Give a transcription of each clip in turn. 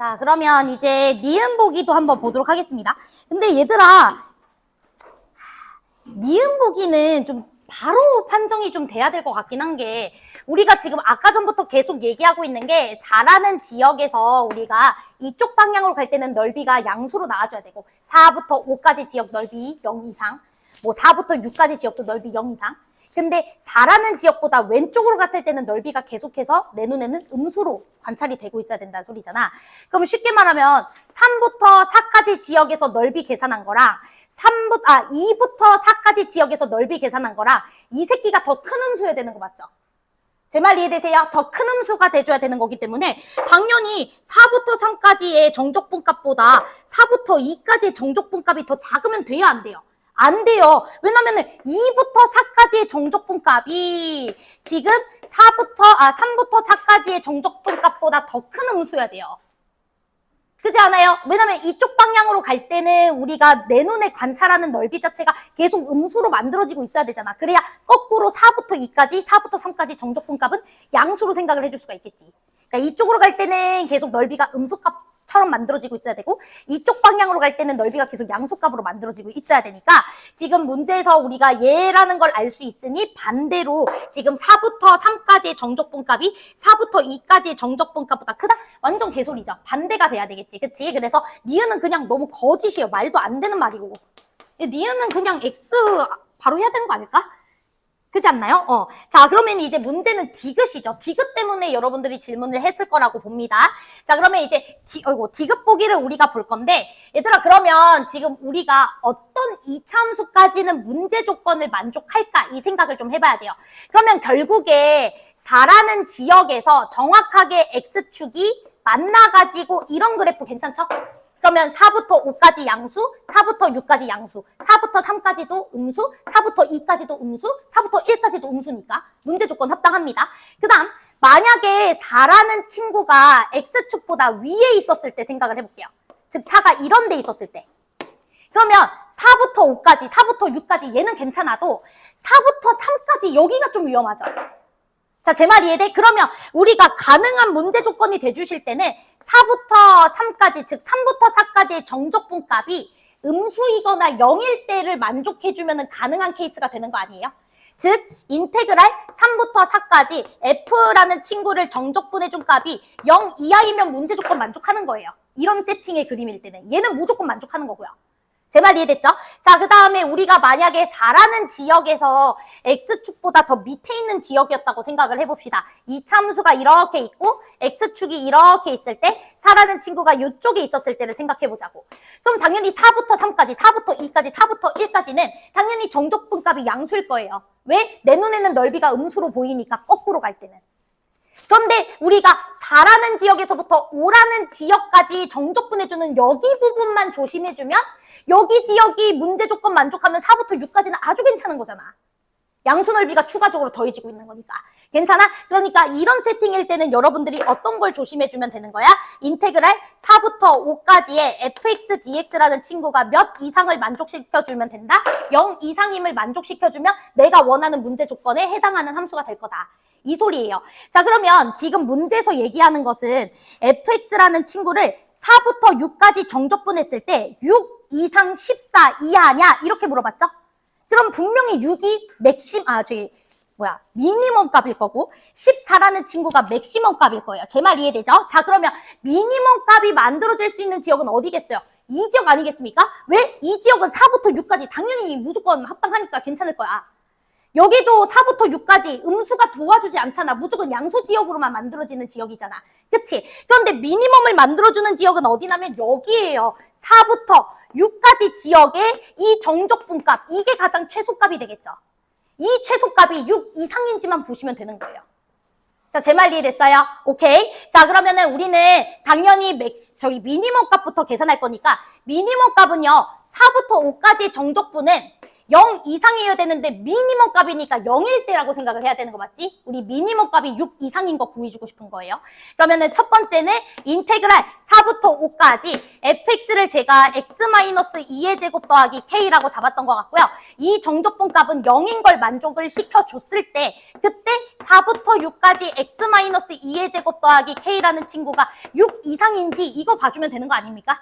자, 그러면 이제 니은 보기도 한번 보도록 하겠습니다. 근데 얘들아, 니은 보기는 좀 바로 판정이 좀 돼야 될 것 같긴 한 게, 우리가 지금 아까 전부터 계속 얘기하고 있는 게 4라는 지역에서 우리가 이쪽 방향으로 갈 때는 넓이가 양수로 나와줘야 되고, 4부터 5까지 지역 넓이 0 이상, 뭐 4부터 6까지 지역도 넓이 0 이상. 근데 4라는 지역보다 왼쪽으로 갔을 때는 넓이가 계속해서 내 눈에는 음수로 관찰이 되고 있어야 된다는 소리잖아. 그럼 쉽게 말하면 3부터 4까지 지역에서 넓이 계산한 거랑 2부터 4까지 지역에서 넓이 계산한 거랑 이 새끼가 더 큰 음수여야 되는 거 맞죠? 제 말 이해되세요? 더 큰 음수가 돼줘야 되는 거기 때문에 당연히 4부터 3까지의 정적분값보다 4부터 2까지의 정적분값이 더 작으면 돼요, 안 돼요? 안 돼요. 왜냐면은 2부터 4까지의 정적분값이 지금 3부터 4까지의 정적분값보다 더 큰 음수여야 돼요. 그렇지 않아요? 왜냐면 이쪽 방향으로 갈 때는 우리가 내 눈에 관찰하는 넓이 자체가 계속 음수로 만들어지고 있어야 되잖아. 그래야 거꾸로 4부터 2까지, 4부터 3까지 정적분값은 양수로 생각을 해줄 수가 있겠지. 그러니까 이쪽으로 갈 때는 계속 넓이가 음수값처럼 만들어지고 있어야 되고, 이쪽 방향으로 갈 때는 넓이가 계속 양수값으로 만들어지고 있어야 되니까, 지금 문제에서 우리가 얘라는 걸 알 수 있으니 반대로 지금 4부터 3까지의 정적분값이 4부터 2까지의 정적분값보다 크다? 완전 개소리죠. 반대가 돼야 되겠지. 그치? 그래서 니은은 그냥 너무 거짓이에요. 말도 안 되는 말이고. 니은은 그냥 X 바로 해야 되는 거 아닐까? 그렇지 않나요? 자, 그러면 이제 문제는 디귿이죠. 디귿 때문에 여러분들이 질문을 했을 거라고 봅니다. 자, 그러면 이제 디귿 보기를 우리가 볼 건데, 얘들아, 그러면 지금 우리가 어떤 이차함수까지는 문제 조건을 만족할까? 이 생각을 좀 해봐야 돼요. 그러면 결국에 4라는 지역에서 정확하게 X축이 만나가지고 이런 그래프 괜찮죠? 그러면 4부터 5까지 양수, 4부터 6까지 양수, 4부터 3까지도 음수, 4부터 2까지도 음수, 4부터 1까지도 음수니까 문제 조건 합당합니다. 그 다음 만약에 4라는 친구가 X축보다 위에 있었을 때 생각을 해볼게요. 즉 4가 이런 데 있었을 때. 그러면 4부터 5까지, 4부터 6까지 얘는 괜찮아도 4부터 3까지 여기가 좀 위험하죠. 자, 제 말 이해돼? 그러면 우리가 가능한 문제 조건이 돼주실 때는 4부터 3까지, 즉 3부터 4까지의 정적분값이 음수이거나 0일 때를 만족해주면 가능한 케이스가 되는 거 아니에요? 즉, 인테그랄 3부터 4까지 F라는 친구를 정적분해준 값이 0 이하이면 문제 조건 만족하는 거예요. 이런 세팅의 그림일 때는. 얘는 무조건 만족하는 거고요. 제 말 이해됐죠? 자, 그 다음에 우리가 만약에 4라는 지역에서 X축보다 더 밑에 있는 지역이었다고 생각을 해봅시다. 이차함수가 이렇게 있고 X축이 이렇게 있을 때 4라는 친구가 이쪽에 있었을 때를 생각해보자고. 그럼 당연히 4부터 3까지, 4부터 2까지, 4부터 1까지는 당연히 정적분값이 양수일 거예요. 왜? 내 눈에는 넓이가 음수로 보이니까 거꾸로 갈 때는. 그런데 우리가 4라는 지역에서부터 5라는 지역까지 정적분해주는 여기 부분만 조심해주면 여기 지역이 문제 조건 만족하면 4부터 6까지는 아주 괜찮은 거잖아. 양수 넓이가 추가적으로 더해지고 있는 거니까. 괜찮아? 그러니까 이런 세팅일 때는 여러분들이 어떤 걸 조심해주면 되는 거야? 인테그랄 4부터 5까지의 fx dx라는 친구가 몇 이상을 만족시켜주면 된다? 0 이상임을 만족시켜주면 내가 원하는 문제 조건에 해당하는 함수가 될 거다. 이 소리예요. 자, 그러면 지금 문제에서 얘기하는 것은 fx라는 친구를 4부터 6까지 정적분했을 때 6 이상 14 이하냐? 이렇게 물어봤죠? 그럼 분명히 6이 미니멈 값일 거고 14라는 친구가 맥시멈 값일 거예요. 제 말 이해되죠? 자, 그러면 미니멈 값이 만들어질 수 있는 지역은 어디겠어요? 이 지역 아니겠습니까? 왜? 이 지역은 4부터 6까지 당연히 무조건 합당하니까 괜찮을 거야. 여기도 4부터 6까지 음수가 도와주지 않잖아. 무조건 양수 지역으로만 만들어지는 지역이잖아. 그치? 그런데 미니멈을 만들어주는 지역은 어디냐면 여기에요. 4부터 6까지 지역의 이 정적분값, 이게 가장 최소값이 되겠죠. 이 최소값이 6 이상인지만 보시면 되는 거예요. 자, 제 말 이해됐어요? 오케이. 자, 그러면은 우리는 당연히 미니멈 값부터 계산할 거니까 미니멈 값은요, 4부터 5까지의 정적분은 0 이상이어야 되는데 미니멈 값이니까 0일 때라고 생각을 해야 되는 거 맞지? 우리 미니멈 값이 6 이상인 거 구해주고 싶은 거예요. 그러면은 첫 번째는 인테그랄 4부터 5까지 fx를 제가 x-2의 제곱 더하기 k라고 잡았던 것 같고요. 이 정적분 값은 0인 걸 만족을 시켜줬을 때 그때 4부터 6까지 x-2의 제곱 더하기 k라는 친구가 6 이상인지 이거 봐주면 되는 거 아닙니까?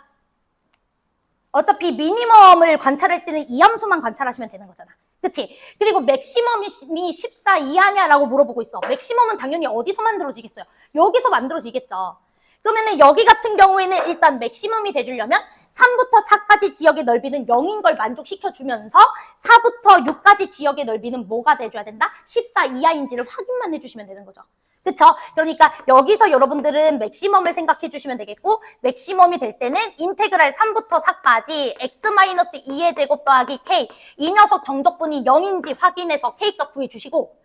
어차피 미니멈을 관찰할 때는 이 함수만 관찰하시면 되는 거잖아. 그치? 그리고 맥시멈이 14 이하냐라고 물어보고 있어. 맥시멈은 당연히 어디서 만들어지겠어요? 여기서 만들어지겠죠. 그러면은 여기 같은 경우에는 일단 맥시멈이 돼주려면 3부터 4까지 지역의 넓이는 0인 걸 만족시켜주면서 4부터 6까지 지역의 넓이는 뭐가 돼줘야 된다? 14 이하인지를 확인만 해주시면 되는 거죠. 그쵸? 그러니까 여기서 여러분들은 맥시멈을 생각해 주시면 되겠고 맥시멈이 될 때는 인테그랄 3부터 4까지 x-2의 제곱 더하기 k 이 녀석 정적분이 0인지 확인해서 k값 구해주시고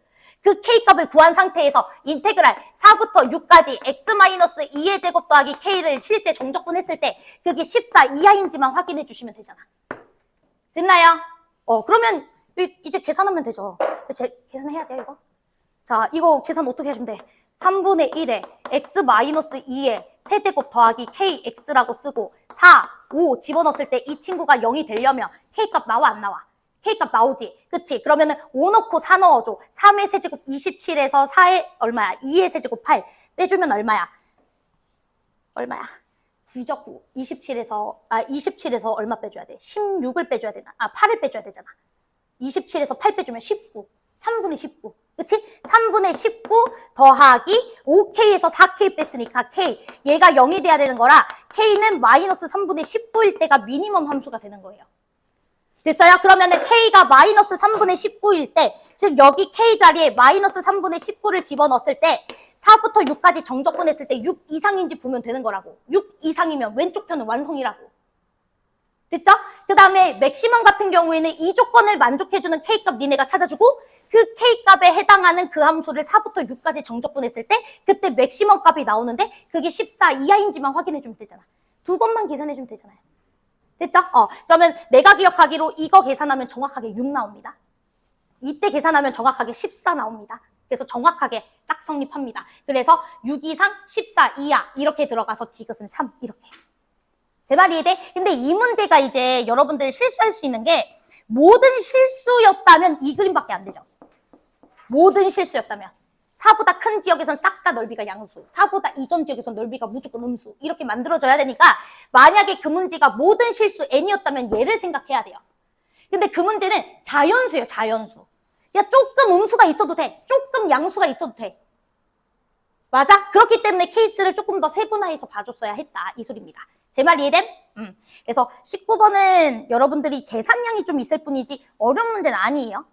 그 k값을 구한 상태에서 인테그랄 4부터 6까지 x-2의 제곱 더하기 k를 실제 정적분 했을 때 그게 14 이하인지만 확인해 주시면 되잖아. 됐나요? 그러면 이제 계산하면 되죠. 계산해야 돼요 이거? 자, 이거 계산 어떻게 해주면 돼? 3분의 1에 x-2의 세제곱 더하기 kx라고 쓰고 4, 5 집어넣었을 때 이 친구가 0이 되려면 k값 나와 안 나와? k값 나오지? 그치? 그러면은 5 넣고 4 넣어줘. 3의 세제곱 27에서 4의 얼마야? 2의 세제곱 8 빼주면 얼마야? 9죠 9. 27에서 얼마 빼줘야 돼? 16을 빼줘야 되나? 8을 빼줘야 되잖아. 27에서 8 빼주면 19. 3분의 19. 그치? 3분의 19 더하기 5K에서 4K 뺐으니까 K. 얘가 0이 돼야 되는 거라 K는 마이너스 3분의 19일 때가 미니멈 함수가 되는 거예요. 됐어요? 그러면은 K가 마이너스 3분의 19일 때, 즉 여기 K 자리에 마이너스 3분의 19를 집어넣었을 때 4부터 6까지 정적분 했을 때 6 이상인지 보면 되는 거라고. 6 이상이면 왼쪽 편은 완성이라고. 됐죠? 그 다음에 맥시멈 같은 경우에는 이 조건을 만족해주는 K값 니네가 찾아주고 그 K값에 해당하는 그 함수를 4부터 6까지 정적분했을 때 그때 맥시멈 값이 나오는데 그게 14 이하인지만 확인해주면 되잖아. 두 번만 계산해주면 되잖아요. 됐죠? 그러면 내가 기억하기로 이거 계산하면 정확하게 6 나옵니다. 이때 계산하면 정확하게 14 나옵니다. 그래서 정확하게 딱 성립합니다. 그래서 6 이상 14 이하 이렇게 들어가서 디귿은 참 이렇게. 제 말이 이해돼? 근데 이 문제가 이제 여러분들 실수할 수 있는 게 모든 실수였다면 이 그림밖에 안 되죠. 모든 실수였다면 4보다 큰 지역에선 싹 다 넓이가 양수, 4보다 이전 지역에선 넓이가 무조건 음수 이렇게 만들어져야 되니까 만약에 그 문제가 모든 실수 n이었다면 얘를 생각해야 돼요. 근데 그 문제는 자연수예요. 자연수. 야 조금 음수가 있어도 돼. 조금 양수가 있어도 돼. 맞아? 그렇기 때문에 케이스를 조금 더 세분화해서 봐줬어야 했다. 이 소리입니다. 제 말 이해됨? 그래서 19번은 여러분들이 계산량이 좀 있을 뿐이지 어려운 문제는 아니에요.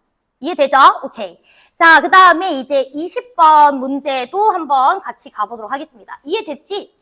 이해되죠? 오케이. 자, 그 다음에 이제 20번 문제도 한번 같이 가보도록 하겠습니다. 이해됐지?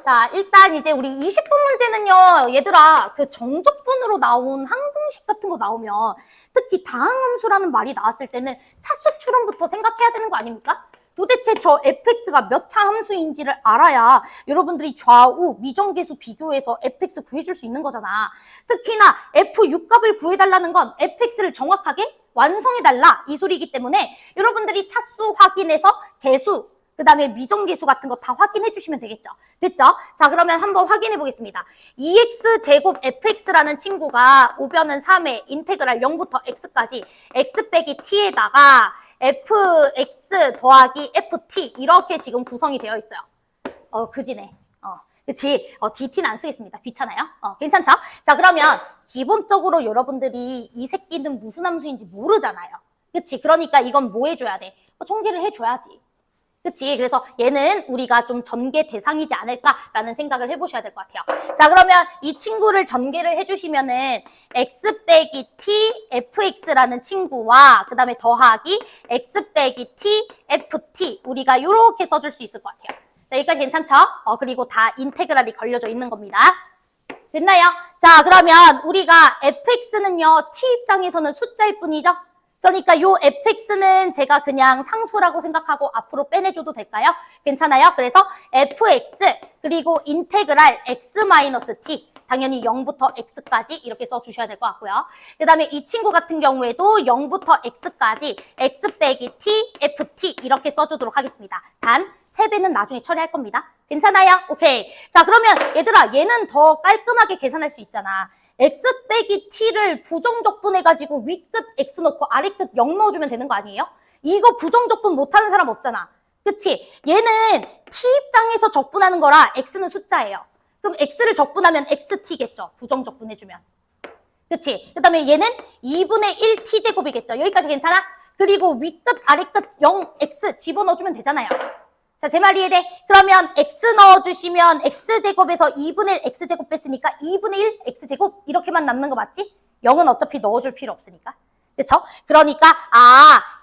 자, 일단 이제 우리 20번 문제는요, 얘들아, 그 정적분으로 나온 항등식 같은 거 나오면 특히 다항함수라는 말이 나왔을 때는 차수 추론부터 생각해야 되는 거 아닙니까? 도대체 저 fx가 몇 차 함수인지를 알아야 여러분들이 좌우 미정계수 비교해서 fx 구해줄 수 있는 거잖아. 특히나 f6값을 구해달라는 건 fx를 정확하게 완성해달라 이 소리이기 때문에 여러분들이 차수 확인해서 대수 그 다음에 미정계수 같은 거 다 확인해 주시면 되겠죠. 됐죠? 자, 그러면 한번 확인해 보겠습니다. 2x제곱 fx라는 친구가 오변은 3의 인테그랄 0부터 x까지 x 빼기 t에다가 fx 더하기 ft 이렇게 지금 구성이 되어 있어요. 그지네. 그치. dt는 안 쓰겠습니다. 귀찮아요? 괜찮죠? 자, 그러면 기본적으로 여러분들이 이 새끼는 무슨 함수인지 모르잖아요. 그치. 그러니까 이건 뭐 해줘야 돼? 전개를 해줘야지. 그치? 그래서 얘는 우리가 좀 전개 대상이지 않을까라는 생각을 해보셔야 될 것 같아요. 자, 그러면 이 친구를 전개를 해주시면은 x 빼기 t fx라는 친구와 그 다음에 더하기 x 빼기 t ft 우리가 이렇게 써줄 수 있을 것 같아요. 자, 여기까지 괜찮죠? 그리고 다 인테그랄이 걸려져 있는 겁니다. 됐나요? 자, 그러면 우리가 fx는요, t 입장에서는 숫자일 뿐이죠? 그러니까 요 fx는 제가 그냥 상수라고 생각하고 앞으로 빼내줘도 될까요? 괜찮아요? 그래서 fx 그리고 인테그랄 x-t 당연히 0부터 x까지 이렇게 써주셔야 될 것 같고요. 그 다음에 이 친구 같은 경우에도 0부터 x까지 x 빼기 t, ft 이렇게 써주도록 하겠습니다. 단 3배는 나중에 처리할 겁니다. 괜찮아요? 오케이. 자, 그러면 얘들아, 얘는 더 깔끔하게 계산할 수 있잖아. x 빼기 t를 부정적분해가지고 위끝 x 넣고 아래끝 0 넣어주면 되는 거 아니에요? 이거 부정적분 못하는 사람 없잖아. 그치? 얘는 t 입장에서 적분하는 거라 x는 숫자예요. 그럼 x를 적분하면 xt,겠죠? 부정적분해주면. 그치? 그 다음에 얘는 2분의 1 t제곱이겠죠? 여기까지 괜찮아? 그리고 위끝 아래끝 0x 집어넣어주면 되잖아요. 자, 제 말 이해돼? 그러면 x 넣어주시면 x제곱에서 2분의 1 x제곱 뺐으니까 2분의 1 x제곱 이렇게만 남는 거 맞지? 0은 어차피 넣어줄 필요 없으니까. 그쵸? 그러니까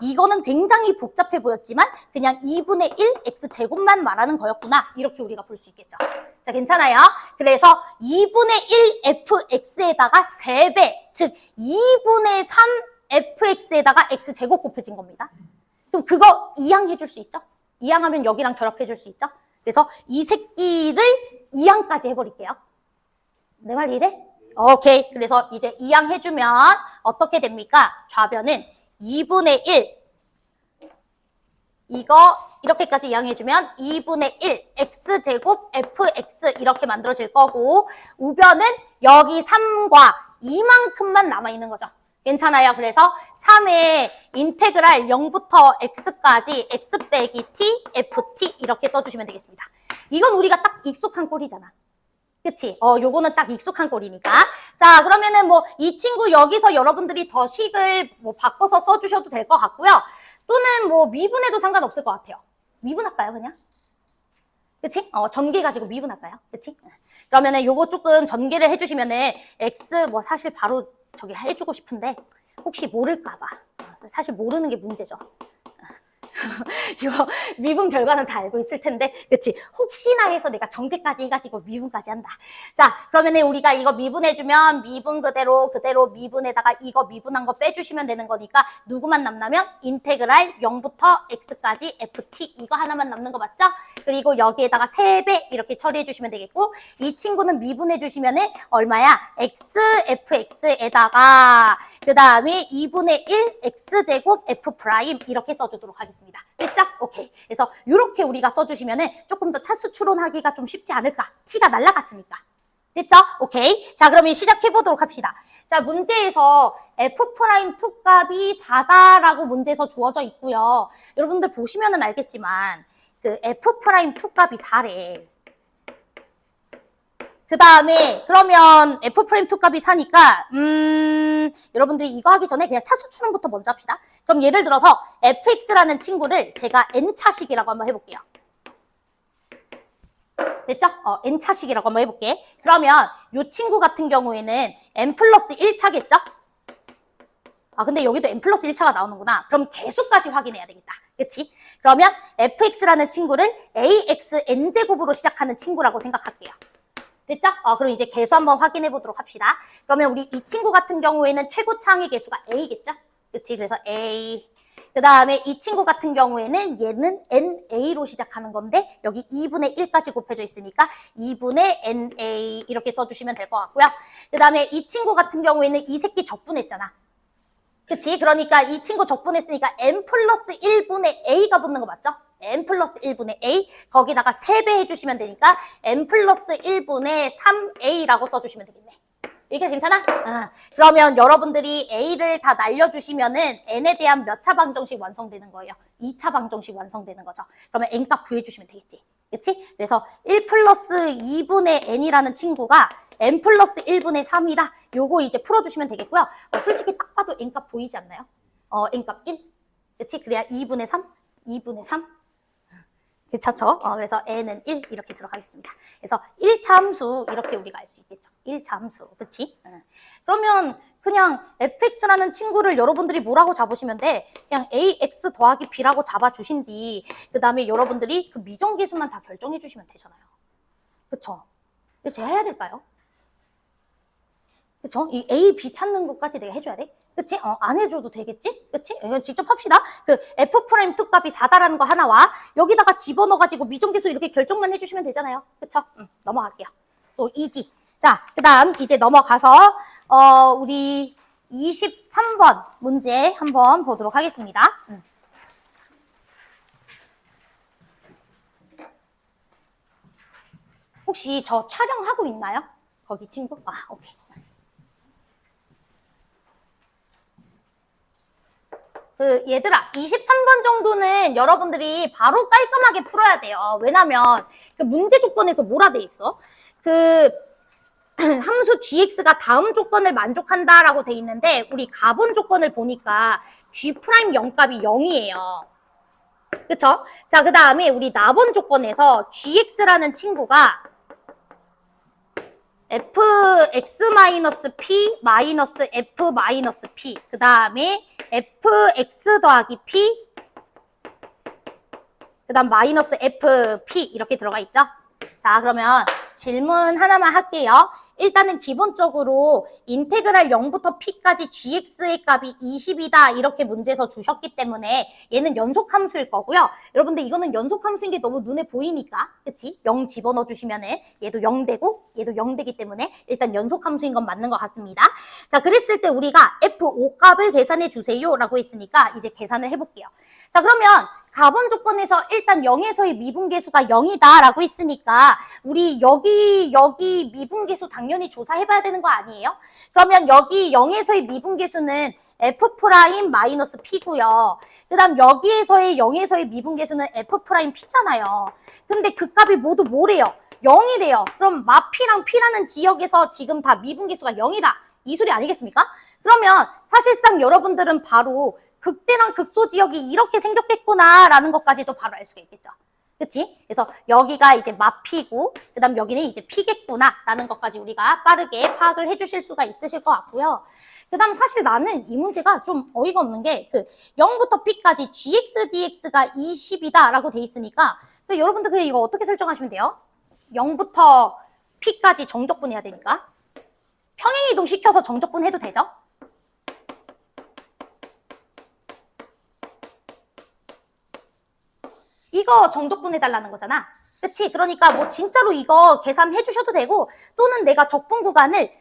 이거는 굉장히 복잡해 보였지만 그냥 2분의 1 x제곱만 말하는 거였구나. 이렇게 우리가 볼 수 있겠죠. 자, 괜찮아요? 그래서 2분의 1 fx에다가 3배, 즉 2분의 3 fx에다가 x제곱 곱해진 겁니다. 그럼 그거 이항해 줄 수 있죠? 이항하면 여기랑 결합해 줄 수 있죠? 그래서 이 새끼를 이항까지 해버릴게요. 내 말 이해돼? 오케이. 그래서 이제 이항해주면 어떻게 됩니까? 좌변은 2분의 1. 이거 이렇게까지 이항해주면 2분의 1 x제곱 fx 이렇게 만들어질 거고 우변은 여기 3과 이만큼만 남아있는 거죠. 괜찮아요. 그래서 3의 인테그랄 0부터 x까지 x 빼기 t, ft 이렇게 써주시면 되겠습니다. 이건 우리가 딱 익숙한 꼴이잖아. 그치? 요거는 딱 익숙한 꼴이니까. 자, 그러면은 뭐 이 친구 여기서 여러분들이 더 식을 뭐 바꿔서 써주셔도 될 것 같고요. 또는 뭐 미분해도 상관없을 것 같아요. 미분할까요, 그냥? 그치? 전개 가지고 미분할까요? 그치? 그러면은 요거 조금 전개를 해주시면은 x 뭐 사실 바로 저기 해주고 싶은데 혹시 모를까봐. 사실 모르는 게 문제죠. 이거 미분 결과는 다 알고 있을 텐데 그치? 혹시나 해서 내가 전개까지 해가지고 미분까지 한다. 자, 그러면은 우리가 이거 미분해주면 미분 그대로 미분에다가 이거 미분한 거 빼주시면 되는 거니까 누구만 남나면 인테그랄 0부터 x까지 ft 이거 하나만 남는 거 맞죠? 그리고 여기에다가 3배 이렇게 처리해 주시면 되겠고 이 친구는 미분해 주시면은 얼마야? x fx에다가 그 다음에 2분의 1 x제곱 f 프라임 이렇게 써주도록 하겠습니다. 됐죠? 오케이. 그래서 이렇게 우리가 써주시면은 조금 더 차수 추론하기가 좀 쉽지 않을까? t가 날라갔으니까. 됐죠? 오케이. 자, 그러면 시작해 보도록 합시다. 자, 문제에서 f'2 값이 4다라고 문제에서 주어져 있고요. 여러분들 보시면은 알겠지만 그 f'2 값이 4래. 그 다음에 그러면 f'2 값이 4니까 여러분들이 이거 하기 전에 그냥 차수 추론부터 먼저 합시다. 그럼 예를 들어서 fx라는 친구를 제가 n차식이라고 한번 해볼게요. 됐죠? n차식이라고 한번 해볼게. 그러면 이 친구 같은 경우에는 n 플러스 1차겠죠? 근데 여기도 n 플러스 1차가 나오는구나. 그럼 개수까지 확인해야 되겠다. 그치? 그러면 fx라는 친구를 ax n제곱으로 시작하는 친구라고 생각할게요. 됐죠? 그럼 이제 개수 한번 확인해 보도록 합시다. 그러면 우리 이 친구 같은 경우에는 최고차항의 개수가 a겠죠? 그치? 그래서 a. 그 다음에 이 친구 같은 경우에는 얘는 na로 시작하는 건데 여기 2분의 1까지 곱해져 있으니까 2분의 na 이렇게 써주시면 될 것 같고요. 그 다음에 이 친구 같은 경우에는 이 새끼 적분했잖아. 그치? 그러니까 이 친구 적분했으니까 n 플러스 1분의 a가 붙는 거 맞죠? n 플러스 1분의 a 거기다가 3배 해주시면 되니까 n 플러스 1분의 3a라고 써주시면 되겠네. 이게 괜찮아? 그러면 여러분들이 a를 다 날려주시면은 n에 대한 몇 차 방정식 완성되는 거예요? 2차 방정식 완성되는 거죠. 그러면 n값 구해주시면 되겠지. 그치? 그래서 1 플러스 2분의 n이라는 친구가 n 플러스 1분의 3이다. 요거 이제 풀어주시면 되겠고요. 솔직히 딱 봐도 n값 보이지 않나요? n값 1. 그치? 그래야 2분의 3, 2분의 3. 괜찮죠? 그래서 n은 1 이렇게 들어가겠습니다. 그래서 1차 함수 이렇게 우리가 알 수 있겠죠. 1차 함수. 그치? 그러면 그냥 fx라는 친구를 여러분들이 뭐라고 잡으시면 돼? 그냥 ax 더하기 b라고 잡아주신 뒤 그 다음에 여러분들이 그 미정계수만 다 결정해 주시면 되잖아요. 그쵸? 이거 제가 해야 될까요? 그쵸? 이 A, B 찾는 것까지 내가 해줘야 돼? 그치? 안 해줘도 되겠지? 그치? 이건 직접 합시다. 그 F'2 값이 4다라는 거 하나와 여기다가 집어넣어가지고 미정계수 이렇게 결정만 해주시면 되잖아요. 그쵸? 넘어갈게요. So easy. 자, 그 다음 이제 넘어가서 우리 23번 문제 한번 보도록 하겠습니다. 혹시 저 촬영하고 있나요? 거기 친구? 아, 오케이. 얘들아, 23번 정도는 여러분들이 바로 깔끔하게 풀어야 돼요. 왜냐면 그 문제 조건에서 뭐라 돼 있어? 함수 gx가 다음 조건을 만족한다라고 돼 있는데 우리 가본 조건을 보니까 g' 0값이 0이에요. 그쵸? 자, 그 다음에 우리 나본 조건에서 gx라는 친구가 fx-p 마이너스 f-p 그 다음에 fx 더하기 p 그 다음 마이너스 fp 이렇게 들어가 있죠? 자, 그러면 질문 하나만 할게요. 일단은 기본적으로 인테그랄 0부터 p까지 gx의 값이 20이다 이렇게 문제에서 주셨기 때문에 얘는 연속함수일 거고요. 여러분들 이거는 연속함수인 게 너무 눈에 보이니까 그치? 0 집어넣어 주시면은 얘도 0 되고 얘도 0 되기 때문에 일단 연속함수인 건 맞는 것 같습니다. 자, 그랬을 때 우리가 f5 값을 계산해 주세요 라고 했으니까 이제 계산을 해볼게요. 자, 그러면 가본 조건에서 일단 0에서의 미분계수가 0이다 라고 했으니까 우리 여기 미분계수 당연히 조사해봐야 되는 거 아니에요? 그러면 여기 0에서의 미분계수는 f'-p고요. 그 다음 여기에서의 0에서의 미분계수는 f'-p잖아요. 근데 그 값이 모두 뭐래요? 0이래요. 그럼 마p랑 p라는 지역에서 지금 다 미분계수가 0이다. 이 소리 아니겠습니까? 그러면 사실상 여러분들은 바로 극대랑 극소 지역이 이렇게 생겼겠구나라는 것까지도 바로 알 수가 있겠죠. 그치? 그래서 여기가 이제 마피고 그 다음 여기는 이제 피겠구나라는 것까지 우리가 빠르게 파악을 해주실 수가 있으실 것 같고요. 그 다음 사실 나는 이 문제가 좀 어이가 없는 게 0부터 p까지 gx, dx가 20이다 라고 돼 있으니까 여러분들 그냥 이거 어떻게 설정하시면 돼요? 0부터 p까지 정적분 해야 되니까 평행이동 시켜서 정적분 해도 되죠? 이거 정적분 해달라는 거잖아. 그치? 그러니까 뭐 진짜로 이거 계산해 주셔도 되고 또는 내가 적분 구간을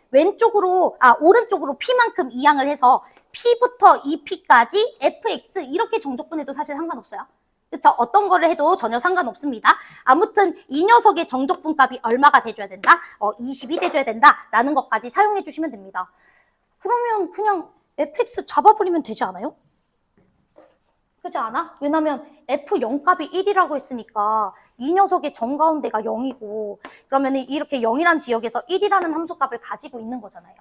오른쪽으로 p만큼 이항을 해서 p부터 2p까지 fx 이렇게 정적분해도 사실 상관없어요. 그쵸? 어떤 거를 해도 전혀 상관없습니다. 아무튼 이 녀석의 정적분 값이 얼마가 돼줘야 된다? 20이 돼줘야 된다라는 것까지 사용해 주시면 됩니다. 그러면 그냥 fx 잡아버리면 되지 않아요? 그렇지 않아? 왜냐면 f0 값이 1이라고 했으니까 이 녀석의 정가운데가 0이고 그러면 이렇게 0이란 지역에서 1이라는 함수값을 가지고 있는 거잖아요.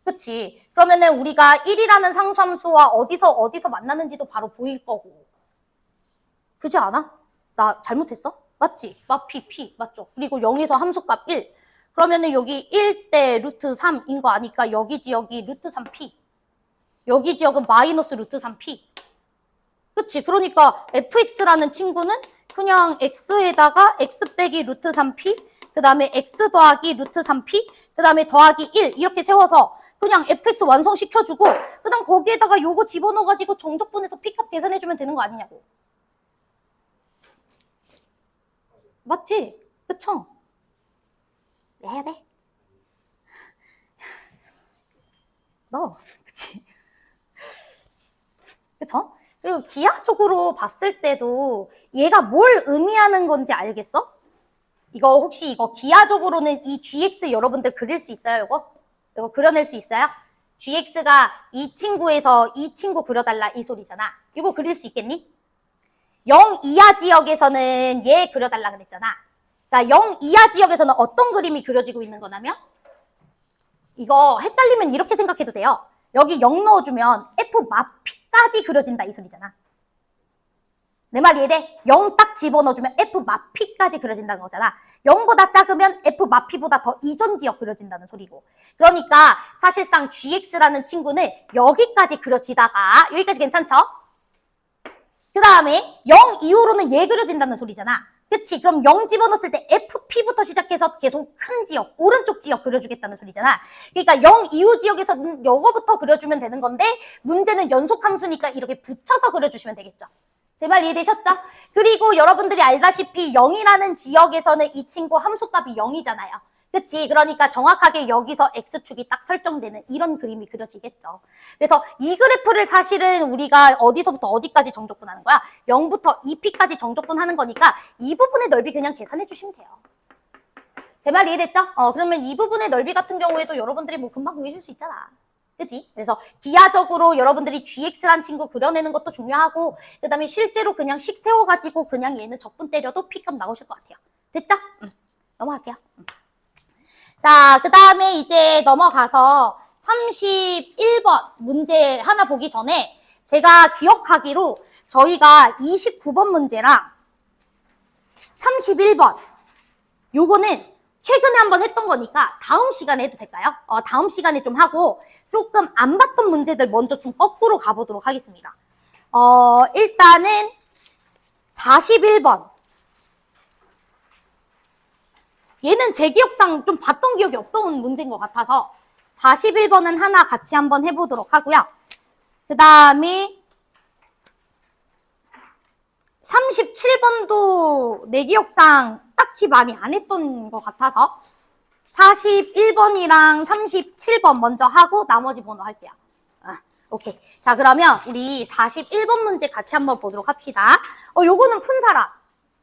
그치? 그러면은 우리가 1이라는 상수함수와 어디서 만나는지도 바로 보일 거고. 그렇지 않아? 나 잘못했어? 맞지? p 맞죠? 그리고 0에서 함수값 1. 그러면은 여기 1대 루트 3인 거 아니까 여기 지역이 루트 3p. 여기 지역은 마이너스 루트 3p. 그치? 그러니까 fx라는 친구는 그냥 x에다가 x 빼기 루트 3p, 그 다음에 x 더하기 루트 3p, 그 다음에 더하기 1 이렇게 세워서 그냥 fx 완성시켜주고 그 다음 거기에다가 요거 집어넣어가지고 정적분해서 p값 계산해주면 되는 거 아니냐고. 맞지? 그쵸? 왜 해야 돼? 그치? 그쵸? 그리고 기하적으로 봤을 때도 얘가 뭘 의미하는 건지 알겠어? 혹시 기하적으로는 이 gx 여러분들 그릴 수 있어요? 이거 그려낼 수 있어요? gx가 이 친구에서 이 친구 그려달라 이 소리잖아. 이거 그릴 수 있겠니? 0 이하 지역에서는 얘 그려달라 그랬잖아. 그러니까 0 이하 지역에서는 어떤 그림이 그려지고 있는 거냐면 이거 헷갈리면 이렇게 생각해도 돼요. 여기 0 넣어주면 f'-p까지 그려진다 이 소리잖아. 내 말 이해돼? 0 딱 집어넣어주면 f'-p까지 그려진다는 거잖아. 0보다 작으면 f'-p보다 더 이전 지역 그려진다는 소리고. 그러니까 사실상 gx라는 친구는 여기까지 그려지다가 여기까지 괜찮죠? 그 다음에 0 이후로는 얘 그려진다는 소리잖아. 그치? 그럼 0 집어넣었을 때 FP부터 시작해서 계속 큰 지역, 오른쪽 지역 그려주겠다는 소리잖아. 그러니까 0 이후 지역에서는 요거부터 그려주면 되는 건데 문제는 연속함수니까 이렇게 붙여서 그려주시면 되겠죠. 제 말 이해되셨죠? 그리고 여러분들이 알다시피 0이라는 지역에서는 이 친구 함수값이 0이잖아요. 그치? 그러니까 정확하게 여기서 X축이 딱 설정되는 이런 그림이 그려지겠죠. 그래서 이 그래프를 사실은 우리가 어디서부터 어디까지 정적분하는 거야? 0부터 2p까지 정적분하는 거니까 이 부분의 넓이 그냥 계산해 주시면 돼요. 제 말 이해됐죠? 그러면 이 부분의 넓이 같은 경우에도 여러분들이 뭐 금방 구해줄 수 있잖아. 그치? 그래서 기하적으로 여러분들이 GX란 친구 그려내는 것도 중요하고 그 다음에 실제로 그냥 식 세워가지고 그냥 얘는 적분 때려도 P값 나오실 것 같아요. 됐죠? 넘어갈게요. 자, 그 다음에 이제 넘어가서 31번 문제 하나 보기 전에 제가 기억하기로 저희가 29번 문제랑 31번 요거는 최근에 한번 했던 거니까 다음 시간에 해도 될까요? 다음 시간에 좀 하고 조금 안 봤던 문제들 먼저 좀 거꾸로 가보도록 하겠습니다. 일단은 41번. 얘는 제 기억상 좀 봤던 기억이 없던 문제인 것 같아서 41번은 하나 같이 한번 해보도록 하고요. 그 다음에 37번도 내 기억상 딱히 많이 안 했던 것 같아서 41번이랑 37번 먼저 하고 나머지 번호 할게요. 오케이. 자, 그러면 우리 41번 문제 같이 한번 보도록 합시다. 요거는 푼 사람.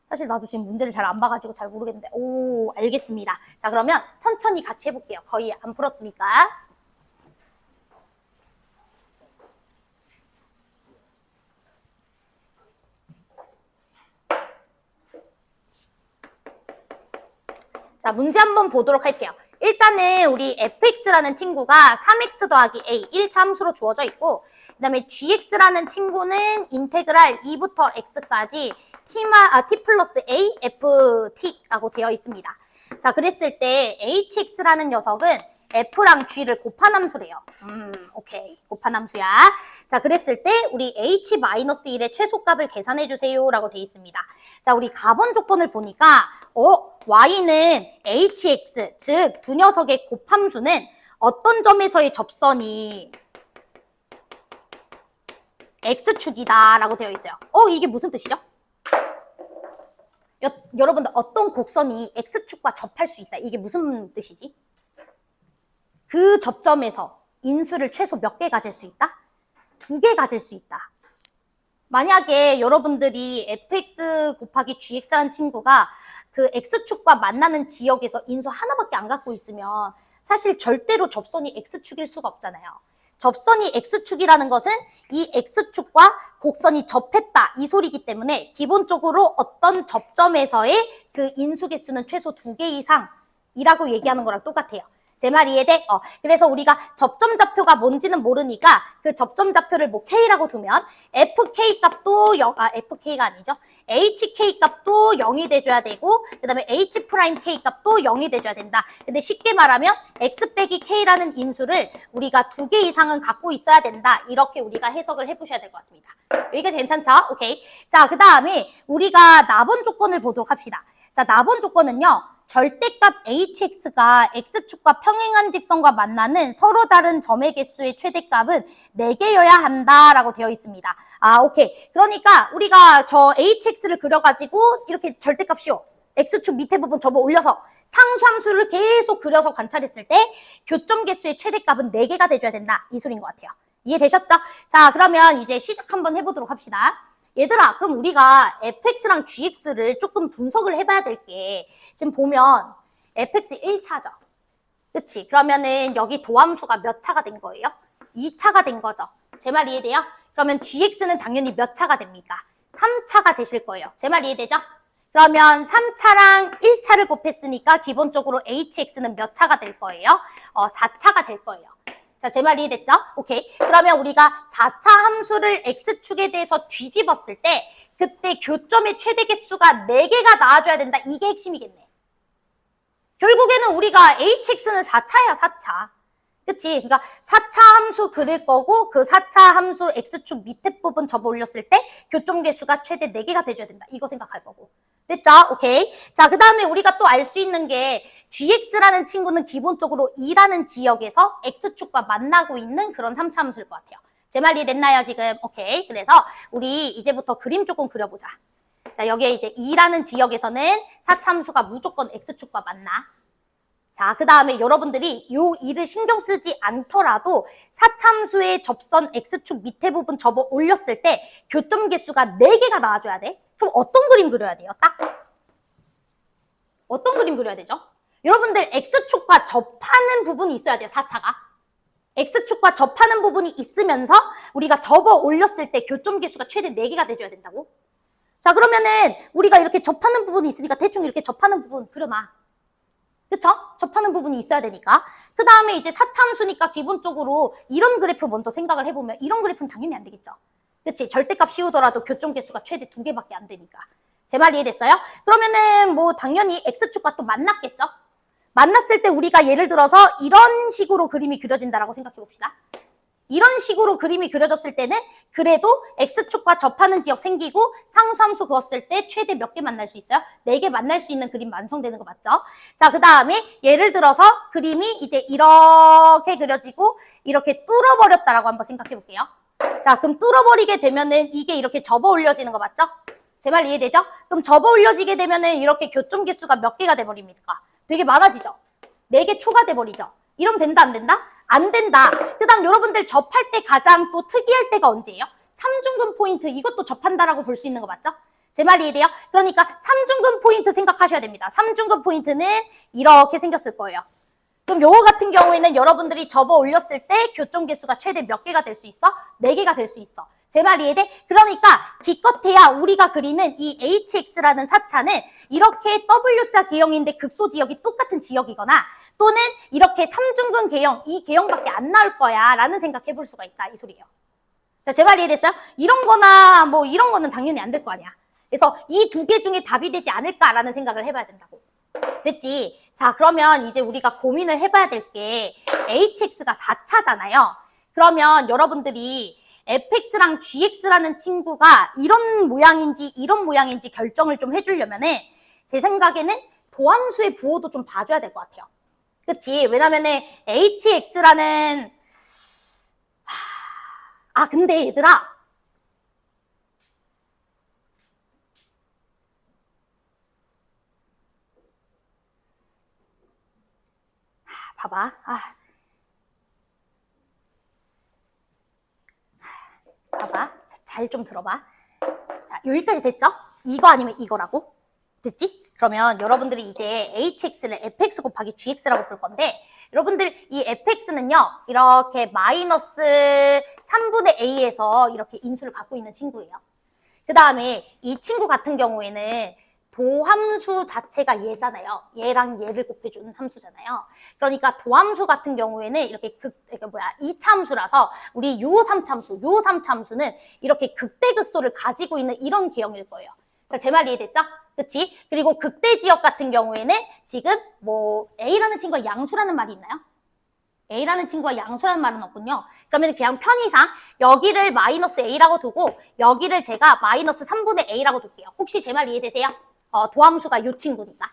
사실 나도 지금 문제를 잘 안 봐가지고 잘 모르겠는데. 오, 알겠습니다. 자, 그러면 천천히 같이 해볼게요. 거의 안 풀었으니까. 자, 문제 한번 보도록 할게요. 일단은 우리 fx라는 친구가 3x 더하기 a 1차 함수로 주어져 있고 그 다음에 gx라는 친구는 인테그랄 2부터 x까지 t 플러스 a ft라고 되어 있습니다. 자, 그랬을 때 hx라는 녀석은 f랑 g를 곱한 함수래요. 오케이. 곱한 함수야. 자, 그랬을 때 우리 h-1의 최소값을 계산해 주세요 라고 되어 있습니다. 자, 우리 가번 조건을 보니까 y는 hx, 즉 두 녀석의 곱함수는 어떤 점에서의 접선이 x축이다 라고 되어 있어요. 이게 무슨 뜻이죠? 여러분들 어떤 곡선이 x축과 접할 수 있다. 이게 무슨 뜻이지? 그 접점에서 인수를 최소 몇 개 가질 수 있다? 2개 가질 수 있다. 만약에 여러분들이 fx 곱하기 gx라는 친구가 그 x축과 만나는 지역에서 인수 하나밖에 안 갖고 있으면 사실 절대로 접선이 x축일 수가 없잖아요. 접선이 x축이라는 것은 이 x축과 곡선이 접했다 이 소리이기 때문에 기본적으로 어떤 접점에서의 그 인수 개수는 최소 2개 이상이라고 얘기하는 거랑 똑같아요. 제 말 이해돼? 그래서 우리가 접점 좌표가 뭔지는 모르니까 그 접점 좌표를 뭐 K라고 두면 FK 값도 FK가 아니죠. HK 값도 0이 돼줘야 되고 그 다음에 H 프라임 K 값도 0이 돼줘야 된다. 근데 쉽게 말하면 X 빼기 K라는 인수를 우리가 2개 이상은 갖고 있어야 된다. 이렇게 우리가 해석을 해보셔야 될 것 같습니다. 여기까지 괜찮죠? 오케이. 자, 그 다음에 우리가 나번 조건을 보도록 합시다. 자, 나번 조건은요. 절대값 hx가 x축과 평행한 직선과 만나는 서로 다른 점의 개수의 최대값은 4개여야 한다라고 되어 있습니다. 오케이. 그러니까 우리가 저 hx를 그려가지고 이렇게 절대값이요. x축 밑에 부분 접어 올려서 상수함수를 계속 그려서 관찰했을 때 교점 개수의 최대값은 4개가 돼줘야 된다. 이 소리인 것 같아요. 이해되셨죠? 자, 그러면 이제 시작 한번 해보도록 합시다. 얘들아, 그럼 우리가 fx랑 gx를 조금 분석을 해봐야 될 게 지금 보면 fx 1차죠. 그치? 그러면은 여기 도함수가 몇 차가 된 거예요? 2차가 된 거죠. 제 말 이해돼요? 그러면 gx는 당연히 몇 차가 됩니까? 3차가 되실 거예요. 제 말 이해되죠? 그러면 3차랑 1차를 곱했으니까 기본적으로 hx는 몇 차가 될 거예요? 4차가 될 거예요. 자, 제 말 이해됐죠? 오케이. 그러면 우리가 4차 함수를 x축에 대해서 뒤집었을 때 그때 교점의 최대 개수가 4개가 나와줘야 된다. 이게 핵심이겠네. 결국에는 우리가 hx는 4차야, 4차. 그치? 그러니까 4차 함수 그릴 거고 그 4차 함수 x축 밑에 부분 접어 올렸을 때 교점 개수가 최대 4개가 돼줘야 된다. 이거 생각할 거고. 됐죠? 오케이. 자, 그 다음에 우리가 또 알 수 있는 게 gx라는 친구는 기본적으로 2라는 지역에서 x축과 만나고 있는 그런 3차 함수일 것 같아요. 제 말 이해됐나요, 지금? 오케이. 그래서 우리 이제부터 그림 조금 그려보자. 자, 여기에 이제 2라는 지역에서는 4차 함수가 무조건 x축과 만나. 자, 그 다음에 여러분들이 요 일을 신경 쓰지 않더라도 사참수의 접선 X축 밑에 부분 접어 올렸을 때 교점 개수가 4개가 나와줘야 돼. 그럼 어떤 그림 그려야 돼요? 딱. 어떤 그림 그려야 되죠? 여러분들 X축과 접하는 부분이 있어야 돼요, 4차가. X축과 접하는 부분이 있으면서 우리가 접어 올렸을 때 교점 개수가 최대 4개가 돼줘야 된다고. 자, 그러면은 우리가 이렇게 접하는 부분이 있으니까 대충 이렇게 접하는 부분 그려놔. 그쵸? 접하는 부분이 있어야 되니까. 그 다음에 이제 사참수니까 기본적으로 이런 그래프 먼저 생각을 해보면 이런 그래프는 당연히 안 되겠죠. 그치? 절대값 씌우더라도 교점 개수가 최대 2개밖에 안 되니까. 제 말 이해됐어요? 그러면은 뭐 당연히 X축과 또 만났겠죠? 만났을 때 우리가 예를 들어서 이런 식으로 그림이 그려진다라고 생각해 봅시다. 이런 식으로 그림이 그려졌을 때는 그래도 X축과 접하는 지역 생기고 상수함수 그었을 때 최대 몇 개 만날 수 있어요? 4개 만날 수 있는 그림 완성되는 거 맞죠? 자, 그 다음에 예를 들어서 그림이 이제 이렇게 그려지고 이렇게 뚫어버렸다라고 한번 생각해 볼게요. 자, 그럼 뚫어버리게 되면은 이게 이렇게 접어 올려지는 거 맞죠? 제 말 이해되죠? 그럼 접어 올려지게 되면은 이렇게 교점 개수가 몇 개가 돼버립니까? 되게 많아지죠? 4개 초과돼 버리죠? 이러면 된다, 안 된다? 안 된다. 그 다음 여러분들 접할 때 가장 또 특이할 때가 언제예요? 삼중근 포인트, 이것도 접한다라고 볼 수 있는 거 맞죠? 제 말 이해돼요? 그러니까 삼중근 포인트 생각하셔야 됩니다. 삼중근 포인트는 이렇게 생겼을 거예요. 그럼 요거 같은 경우에는 여러분들이 접어 올렸을 때 교점 개수가 최대 몇 개가 될 수 있어? 4개가 될 수 있어. 제 말 이해돼? 그러니까 기껏해야 우리가 그리는 이 HX라는 사차는 이렇게 W자 개형인데 극소 지역이 똑같은 지역이거나 또는 이렇게 삼중근 개형, 이 개형밖에 안 나올 거야 라는 생각해 볼 수가 있다 이 소리예요. 자, 제 말 이해됐어요? 이런 거나 뭐 이런 거는 당연히 안 될 거 아니야. 그래서 이 2개 중에 답이 되지 않을까라는 생각을 해봐야 된다고. 됐지? 자, 그러면 이제 우리가 고민을 해봐야 될 게 HX가 4차잖아요. 그러면 여러분들이 fx랑 gx라는 친구가 이런 모양인지 이런 모양인지 결정을 좀 해주려면은 제 생각에는 도함수의 부호도 좀 봐줘야 될 것 같아요. 그치? 왜냐면은 hx라는 근데 얘들아 봐봐. 봐봐. 잘 좀 들어봐. 자, 여기까지 됐죠? 이거 아니면 이거라고? 됐지? 그러면 여러분들이 이제 hx를 fx 곱하기 gx라고 볼 건데 여러분들 이 fx는요. 이렇게 마이너스 3분의 a에서 이렇게 인수를 갖고 있는 친구예요. 그 다음에 이 친구 같은 경우에는 도함수 자체가 얘잖아요. 얘랑 얘를 곱해주는 함수잖아요. 그러니까 도함수 같은 경우에는 이렇게 이차함수라서 우리 요 3참수는 이렇게 극대극소를 가지고 있는 이런 개형일 거예요. 자, 제 말 이해됐죠? 그치? 그리고 극대 지역 같은 경우에는 지금 뭐 A라는 친구가 양수라는 말이 있나요? A라는 친구가 양수라는 말은 없군요. 그러면 그냥 편의상 여기를 마이너스 A라고 두고 여기를 제가 마이너스 3분의 A라고 둘게요. 혹시 제 말 이해되세요? 도함수가 요 친구니까.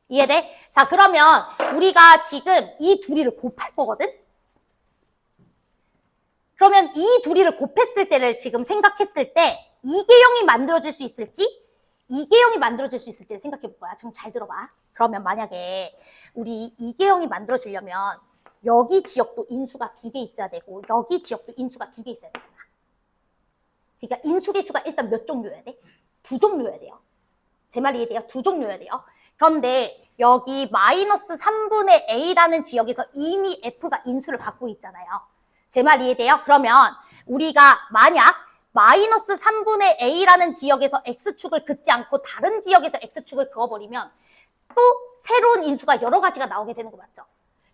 이해돼? 자, 그러면 우리가 지금 이 둘이를 곱할 거거든? 그러면 이 둘이를 곱했을 때를 지금 생각했을 때 이계형이 만들어질 수 있을지 이계형이 만들어질 수 있을 때를 생각해 볼 거야. 지금 잘 들어봐. 그러면 만약에 우리 이계형이 만들어지려면 여기 지역도 인수가 2개 있어야 되고 여기 지역도 인수가 2개 있어야 되잖아. 그러니까 인수계수가 일단 몇 종류여야 돼? 2종류여야 돼요. 제 말 이해돼요? 2종류여야 돼요. 그런데 여기 마이너스 3분의 A라는 지역에서 이미 F가 인수를 갖고 있잖아요. 제 말 이해돼요? 그러면 우리가 만약 마이너스 3분의 A라는 지역에서 X축을 긋지 않고 다른 지역에서 X축을 그어버리면 또 새로운 인수가 여러 가지가 나오게 되는 거 맞죠?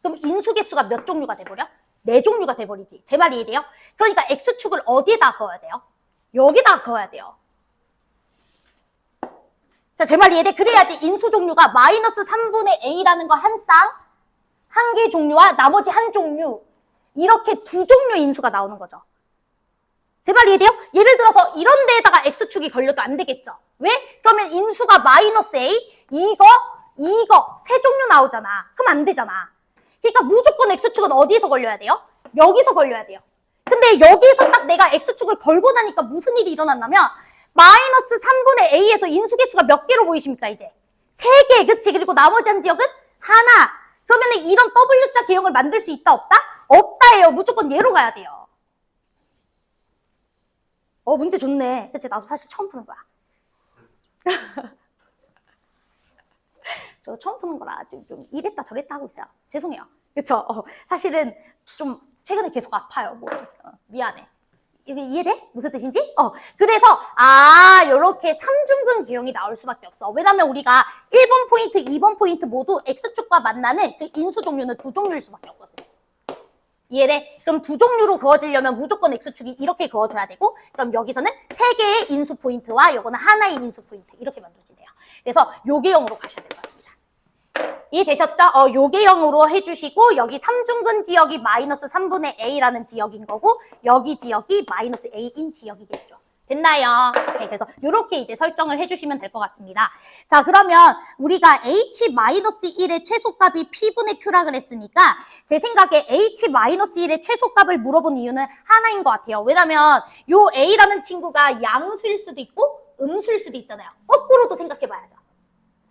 그럼 인수 개수가 몇 종류가 돼버려? 4종류가 돼버리지. 제 말 이해돼요? 그러니까 X축을 어디에다 그어야 돼요? 여기다 그어야 돼요. 자, 제 말 이해돼? 그래야지 인수 종류가 마이너스 3분의 A라는 거 한 쌍, 한 개 종류와 나머지 한 종류 이렇게 2종류 인수가 나오는 거죠. 제 말 이해돼요? 예를 들어서 이런 데에다가 X축이 걸려도 안 되겠죠. 왜? 그러면 인수가 마이너스 A, 이거 3종류 나오잖아. 그럼 안 되잖아. 그러니까 무조건 X축은 어디에서 걸려야 돼요? 여기서 걸려야 돼요. 근데 여기서 딱 내가 X축을 걸고 나니까 무슨 일이 일어났냐면 마이너스 3분의 A에서 인수계수가 몇 개로 보이십니까 이제? 3개, 그치? 그리고 나머지 한 지역은 하나, 그러면은 이런 W자 개형을 만들 수 있다, 없다? 없다예요. 무조건 얘로 가야 돼요. 문제 좋네. 그치? 나도 사실 처음 푸는 거야. 저 처음 푸는 거라 좀 이랬다 저랬다 하고 있어요. 죄송해요. 그쵸? 사실은 좀 최근에 계속 아파요. 미안해. 이게 이해돼? 무슨 뜻인지? 그래서 요렇게 삼중근 개형이 나올 수밖에 없어. 왜냐면 우리가 1번 포인트, 2번 포인트 모두 X축과 만나는 그 인수 종류는 두 종류일 수밖에 없거든. 이해돼? 그럼 두 종류로 그어지려면 무조건 X축이 이렇게 그어줘야 되고, 그럼 여기서는 세 개의 인수 포인트와 요거는 하나의 인수 포인트 이렇게 만들어지네요. 그래서 요개형으로 가셔야 될 것 같습니다. 이해되셨죠? 요개형으로 해주시고, 여기 삼중근 지역이 마이너스 3분의 A라는 지역인 거고, 여기 지역이 마이너스 A인 지역이겠죠. 됐나요? 네, 그래서 이렇게 이제 설정을 해주시면 될 것 같습니다. 자, 그러면 우리가 H-1의 최소값이 P분의 Q라 그랬으니까 제 생각에 H-1의 최소값을 물어본 이유는 하나인 것 같아요. 왜냐면 요 A라는 친구가 양수일 수도 있고 음수일 수도 있잖아요. 거꾸로도 생각해봐야죠.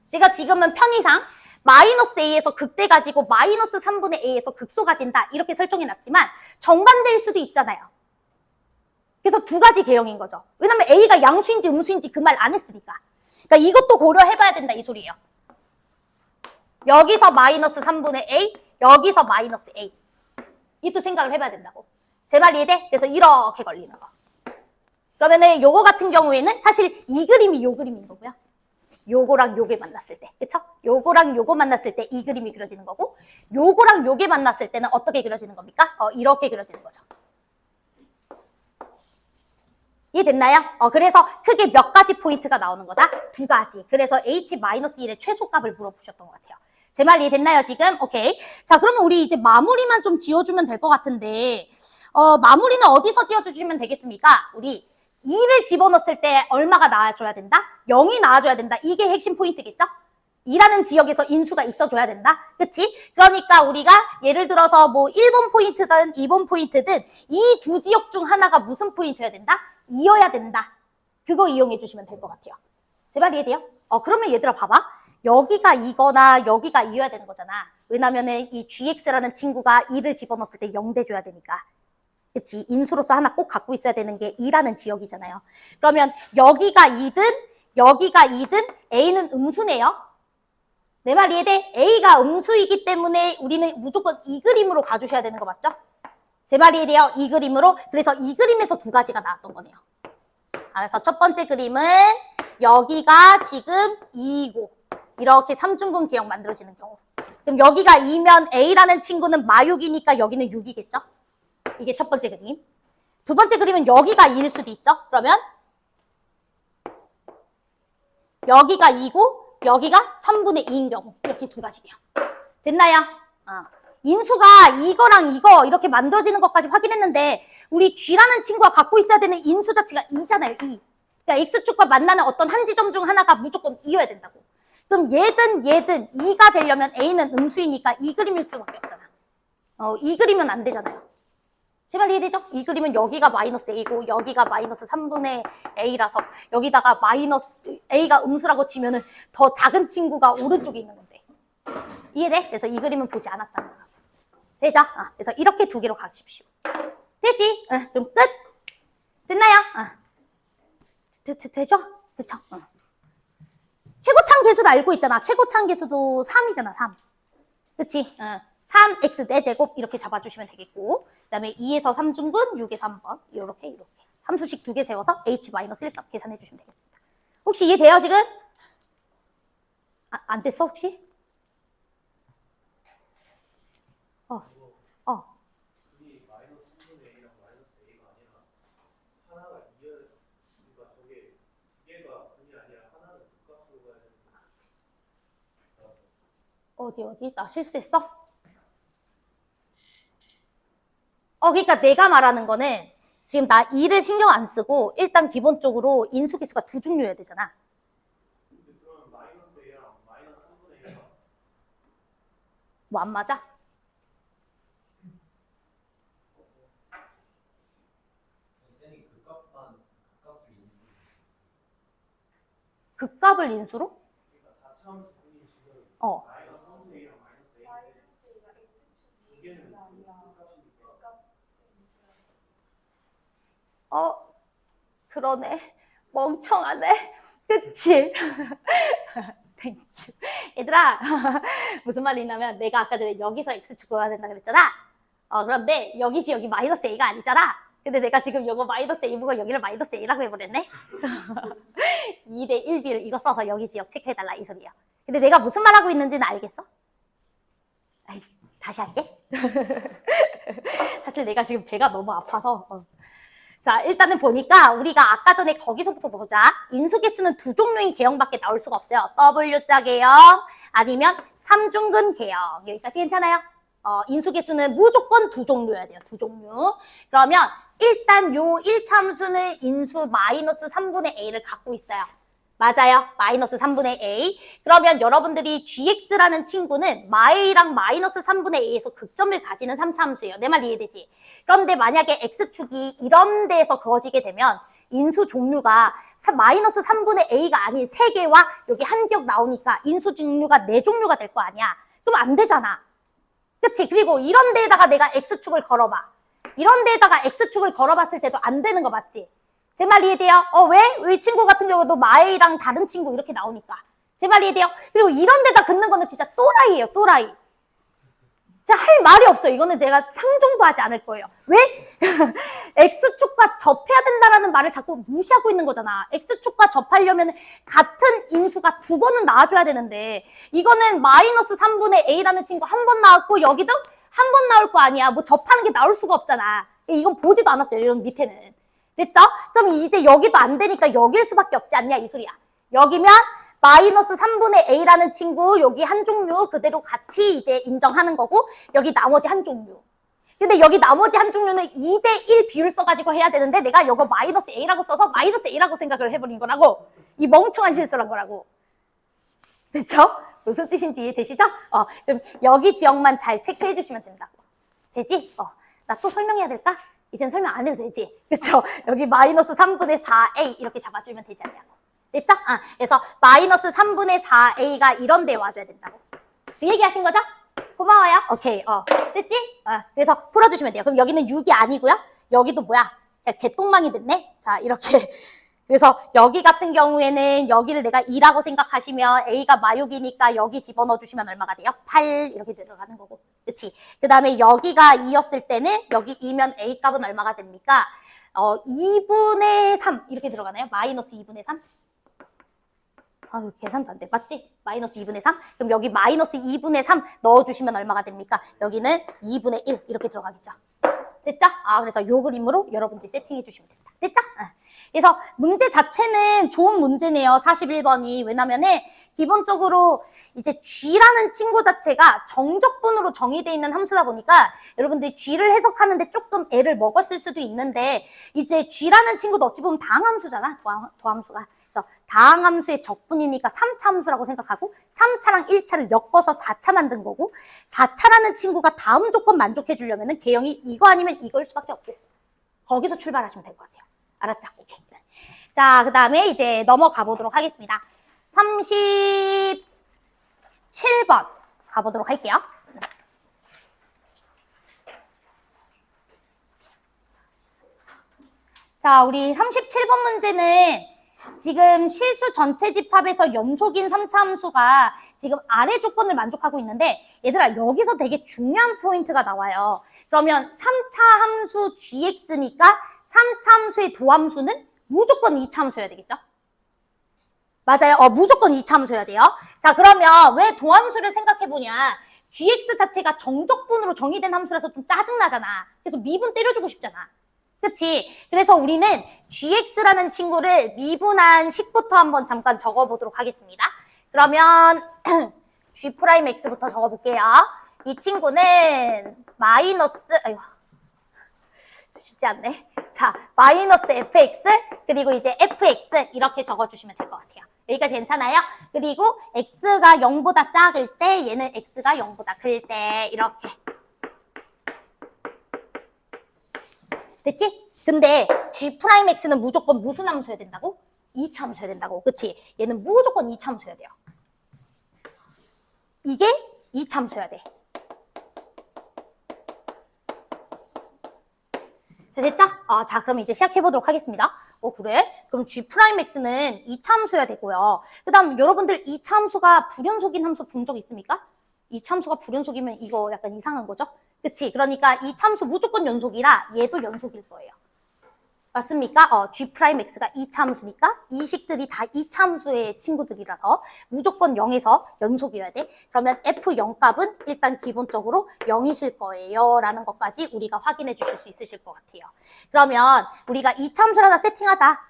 제가 지금은 편의상 마이너스 A에서 극대 가지고 마이너스 3분의 A에서 극소 가진다 이렇게 설정해놨지만 정반대일 수도 있잖아요. 그래서 두 가지 개형인 거죠. 왜냐면 A가 양수인지 음수인지 그 말 안 했으니까. 그러니까 이것도 고려해봐야 된다 이 소리예요. 여기서 마이너스 3분의 A, 여기서 마이너스 A. 이것도 생각을 해봐야 된다고. 제 말 이해돼? 그래서 이렇게 걸리는 거. 그러면은 요거 같은 경우에는 사실 이 그림이 요 그림인 거고요. 요거랑 요게 만났을 때, 그쵸? 요거랑 요거 만났을 때 이 그림이 그려지는 거고, 요거랑 요게 만났을 때는 어떻게 그려지는 겁니까? 이렇게 그려지는 거죠. 이해됐나요? 그래서 크게 몇 가지 포인트가 나오는 거다? 두 가지. 그래서 H-1의 최소값을 물어보셨던 것 같아요. 제 말 이해됐나요, 지금? 오케이. 자, 그러면 우리 이제 마무리만 좀 지어주면 될 것 같은데, 마무리는 어디서 지어주시면 되겠습니까? 우리 2를 집어넣었을 때 얼마가 나와줘야 된다? 0이 나와줘야 된다. 이게 핵심 포인트겠죠? 2라는 지역에서 인수가 있어줘야 된다. 그치? 그러니까 우리가 예를 들어서 뭐 1번 포인트든 2번 포인트든 이 두 지역 중 하나가 무슨 포인트여야 된다? 이어야 된다. 그거 이용해 주시면 될 것 같아요. 제 말 이해돼요? 그러면 얘들아 봐봐. 여기가 이거나 여기가 이어야 되는 거잖아. 왜냐면은 이 GX라는 친구가 2를 집어넣었을 때 0 돼줘야 되니까. 그치? 인수로서 하나 꼭 갖고 있어야 되는 게 2라는 지역이잖아요. 그러면 여기가 2든 여기가 2든 A는 음수네요. 내 말 이해돼? A가 음수이기 때문에 우리는 무조건 이 그림으로 가주셔야 되는 거 맞죠? 제 말 이해돼요? 이 그림으로. 그래서 이 그림에서 두 가지가 나왔던 거네요. 그래서 첫 번째 그림은 여기가 지금 2이고 이렇게 삼중근 개형 만들어지는 경우. 그럼 여기가 2면 A라는 친구는 마육이니까 여기는 6이겠죠? 이게 첫 번째 그림. 두 번째 그림은 여기가 2일 수도 있죠? 그러면 여기가 2고 여기가 3분의 2인 경우. 이렇게 두 가지예요. 됐나요? 인수가 이거랑 이거 이렇게 만들어지는 것까지 확인했는데 우리 G라는 친구가 갖고 있어야 되는 인수 자체가 2잖아요. 2. 그러니까 X축과 만나는 어떤 한 지점 중 하나가 무조건 2여야 된다고. 그럼 얘든 2가 되려면 A는 음수이니까 이 그림일 수밖에 없잖아. 이 그림은 안 되잖아요. 제발 이해되죠? 이 그림은 여기가 마이너스 A고 여기가 마이너스 3분의 A라서 여기다가 마이너스 A가 음수라고 치면은 더 작은 친구가 오른쪽에 있는 건데. 이해돼? 그래서 이 그림은 보지 않았다는 거야. 되죠? 그래서 이렇게 두 개로 가십시오. 되지? 그럼 끝? 됐나요? 되죠? 그쵸? 최고창 계수도 알고 있잖아. 최고창 계수도 3이잖아, 3. 그치? 3x 4제곱 이렇게 잡아주시면 되겠고 그 다음에 2에서 3중근, 6에서 3번 이렇게 함수식 두 개 세워서 h-1값 계산해 주시면 되겠습니다. 혹시 이해돼요 지금? 안 됐어 혹시? 어디? 나 실수했어? 그러니까 내가 말하는 거는 지금 나 2를 신경 안 쓰고 일단 기본적으로 인수기수가 두 종류여야 되잖아. 그럼 마이너스 A랑 마이너스 3분의 1가 뭐 안 맞아? 쌤이 극값을 인수로? 그러니까 4차함수 분이 지금 어. 마이너스 3분의 1이랑 마이너스 A 그러네. 멍청하네. 그치? 땡큐. 얘들아, 무슨 말이냐면 내가 아까 전에 여기서 x축 구해야 된다 그랬잖아. 그런데 여기지 여기 마이너스 a가 아니잖아. 근데 내가 지금 이거 마이너스 a보고 여기를 마이너스 a라고 해버렸네. 2대 1b를 이거 써서 여기 지역 체크해달라 이 소리야. 근데 내가 무슨 말하고 있는지는 알겠어? 아이, 다시 할게. 사실 내가 지금 배가 너무 아파서. 자, 일단은 보니까 우리가 아까 전에 거기서부터 보자. 인수계수는 두 종류인 계형밖에 나올 수가 없어요. W자 계형 아니면 삼중근 계형. 여기까지 괜찮아요? 인수계수는 무조건 두 종류여야 돼요. 두 종류. 그러면 일단 요 1차 함수는 인수 마이너스 3분의 a를 갖고 있어요. 맞아요. 마이너스 3분의 a. 그러면 여러분들이 gx라는 친구는 마이랑 마이너스 3분의 a에서 극점을 가지는 3차 함수예요. 내 말 이해되지? 그런데 만약에 x축이 이런 데에서 그어지게 되면 인수 종류가 마이너스 3분의 a가 아닌 3개와 여기 한 지역 나오니까 인수 종류가 4종류가 될 거 아니야. 그럼 안 되잖아. 그치? 그리고 이런 데에다가 내가 x축을 걸어봐. 이런 데에다가 x축을 걸어봤을 때도 안 되는 거 맞지? 제 말 이해돼요? 왜? 이 친구 같은 경우도 마이랑 다른 친구 이렇게 나오니까. 제 말 이해돼요? 그리고 이런 데다 긋는 거는 진짜 또라이예요, 또라이. 진짜 할 말이 없어요. 이거는 내가 상종도 하지 않을 거예요. 왜? X축과 접해야 된다라는 말을 자꾸 무시하고 있는 거잖아. X축과 접하려면 같은 인수가 2번은 나와줘야 되는데 이거는 마이너스 3분의 A라는 친구 한 번 나왔고 여기도 한 번 나올 거 아니야. 뭐 접하는 게 나올 수가 없잖아. 이건 보지도 않았어요. 이런 밑에는. 됐죠? 그럼 이제 여기도 안 되니까 여길 수밖에 없지 않냐 이 소리야. 여기면 마이너스 3분의 a라는 친구 여기 한 종류 그대로 같이 이제 인정하는 거고 여기 나머지 한 종류. 근데 여기 나머지 한 종류는 2대 1 비율 써가지고 해야 되는데 내가 이거 마이너스 a라고 써서 마이너스 a라고 생각을 해버린 거라고. 이 멍청한 실수란 거라고. 됐죠? 무슨 뜻인지 이해되시죠? 그럼 여기 지역만 잘 체크해 주시면 된다고. 되지? 나 또 설명해야 될까? 이젠 설명 안 해도 되지. 그쵸? 여기 마이너스 3분의 4a 이렇게 잡아주면 되지 않냐고. 됐죠? 그래서 마이너스 3분의 4a가 이런 데 와줘야 된다고. 그 얘기 하신 거죠? 고마워요. 오케이. 됐지? 그래서 풀어주시면 돼요. 그럼 여기는 6이 아니고요. 여기도 뭐야? 그냥 개똥망이 됐네? 자, 이렇게. 그래서 여기 같은 경우에는 여기를 내가 2라고 생각하시면 a가 마육이니까 여기 집어넣어 주시면 얼마가 돼요? 8 이렇게 들어가는 거고. 그치? 그 다음에 여기가 2였을 때는 여기 2면 a 값은 얼마가 됩니까? 2분의 3 이렇게 들어가나요? 마이너스 2분의 3? 아유, 계산도 안 돼. 맞지? 마이너스 2분의 3? 그럼 여기 마이너스 2분의 3 넣어주시면 얼마가 됩니까? 여기는 2분의 1 이렇게 들어가겠죠. 됐죠? 그래서 요 그림으로 여러분들이 세팅해 주시면 됩니다. 됐죠? 그래서 문제 자체는 좋은 문제네요. 41번이. 왜냐면은 기본적으로 이제 G라는 친구 자체가 정적분으로 정의되어 있는 함수다 보니까 여러분들이 G를 해석하는데 조금 애를 먹었을 수도 있는데 이제 G라는 친구도 어찌 보면 다항함수잖아. 도함수가. 그래서 다항함수의 적분이니까 3차 함수라고 생각하고 3차랑 1차를 엮어서 4차 만든 거고 4차라는 친구가 다음 조건 만족해 주려면은 개형이 이거 아니면 이거일 수밖에 없고 거기서 출발하시면 될 것 같아요. 알았죠? 오케이. 자, 그 다음에 이제 넘어가 보도록 하겠습니다. 37번 가보도록 할게요. 자, 우리 37번 문제는 지금 실수 전체 집합에서 연속인 3차 함수가 지금 아래 조건을 만족하고 있는데 얘들아 여기서 되게 중요한 포인트가 나와요. 그러면 3차 함수 gx니까 3차 함수의 도함수는 무조건 2차 함수여야 되겠죠? 맞아요. 무조건 2차 함수여야 돼요. 자, 그러면 왜 도함수를 생각해보냐. gx 자체가 정적분으로 정의된 함수라서 좀 짜증나잖아. 그래서 미분 때려주고 싶잖아. 그치? 그래서 우리는 gx라는 친구를 미분한 식부터 한번 잠깐 적어보도록 하겠습니다. 그러면 g'x부터 적어볼게요. 이 친구는 마이너스, 아이고, 쉽지 않네. 자, 마이너스 fx, 그리고 이제 fx 이렇게 적어주시면 될 것 같아요. 여기까지 괜찮아요? 그리고 x가 0보다 작을 때, 얘는 x가 0보다 클 때, 이렇게. 됐지? 근데 g'x는 무조건 무슨 함수여야 된다고? 2차 함수여야 된다고. 그치? 얘는 무조건 2차 함수여야 돼요. 이게 2차 함수여야 돼. 자, 됐죠? 자, 그럼 이제 시작해보도록 하겠습니다. 그래? 그럼 G'X는 이참수여야 되고요. 그 다음 여러분들 이참수가 불연속인 함수 본 적 있습니까? 이참수가 불연속이면 이거 약간 이상한 거죠? 그치? 그러니까 이참수 무조건 연속이라 얘도 연속일 거예요. 맞습니까? G'X가 이참수니까 이 식들이 다 이참수의 친구들이라서 무조건 0에서 연속이어야 돼. 그러면 F0 값은 일단 기본적으로 0이실 거예요. 라는 것까지 우리가 확인해 주실 수 있으실 것 같아요. 그러면 우리가 이참수를 하나 세팅하자.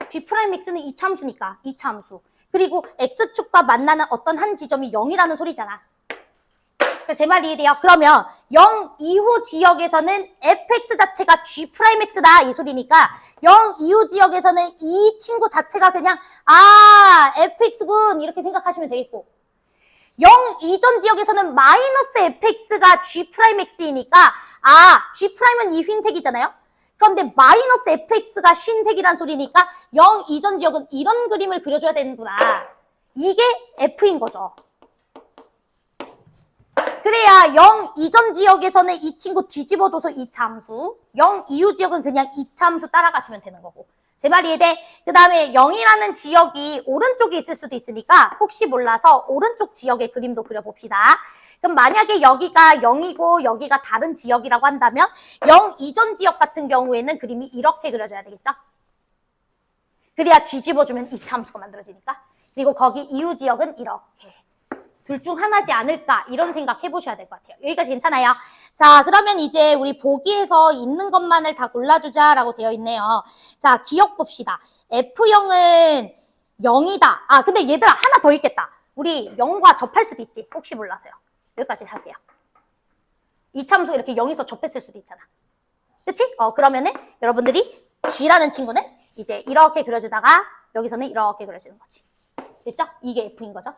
G'X는 이참수니까 이참수. 그리고 X축과 만나는 어떤 한 지점이 0이라는 소리잖아. 제 말 이해돼요? 그러면 0 이후 지역에서는 fx 자체가 G'X다 이 소리니까 0 이후 지역에서는 이 친구 자체가 그냥 fx군 이렇게 생각하시면 되겠고 0 이전 지역에서는 마이너스 fx가 G'X이니까 G'은 이 흰색이잖아요? 그런데 마이너스 fx가 흰색이란 소리니까 0 이전 지역은 이런 그림을 그려줘야 되는구나. 이게 f인 거죠. 그래야 0 이전 지역에서는 이 친구 뒤집어줘서 이참수, 0 이후 지역은 그냥 이참수 따라가시면 되는 거고. 제 말 이해돼? 그 다음에 0이라는 지역이 오른쪽에 있을 수도 있으니까 혹시 몰라서 오른쪽 지역의 그림도 그려봅시다. 그럼 만약에 여기가 0이고 여기가 다른 지역이라고 한다면 0 이전 지역 같은 경우에는 그림이 이렇게 그려져야 되겠죠? 그래야 뒤집어주면 이참수가 만들어지니까. 그리고 거기 이후 지역은 이렇게. 둘 중 하나지 않을까 이런 생각 해보셔야 될 것 같아요. 여기까지 괜찮아요? 자, 그러면 이제 우리 보기에서 있는 것만을 다 골라주자라고 되어 있네요. 자, 기억 봅시다. F0은 0이다. 근데 얘들아 하나 더 있겠다. 우리 0과 접할 수도 있지. 혹시 몰라서요. 여기까지 할게요. 이참수 이렇게 0에서 접했을 수도 있잖아. 그치? 그러면은 여러분들이 G라는 친구는 이제 이렇게 그려주다가 여기서는 이렇게 그려지는 거지. 됐죠? 이게 F인 거죠?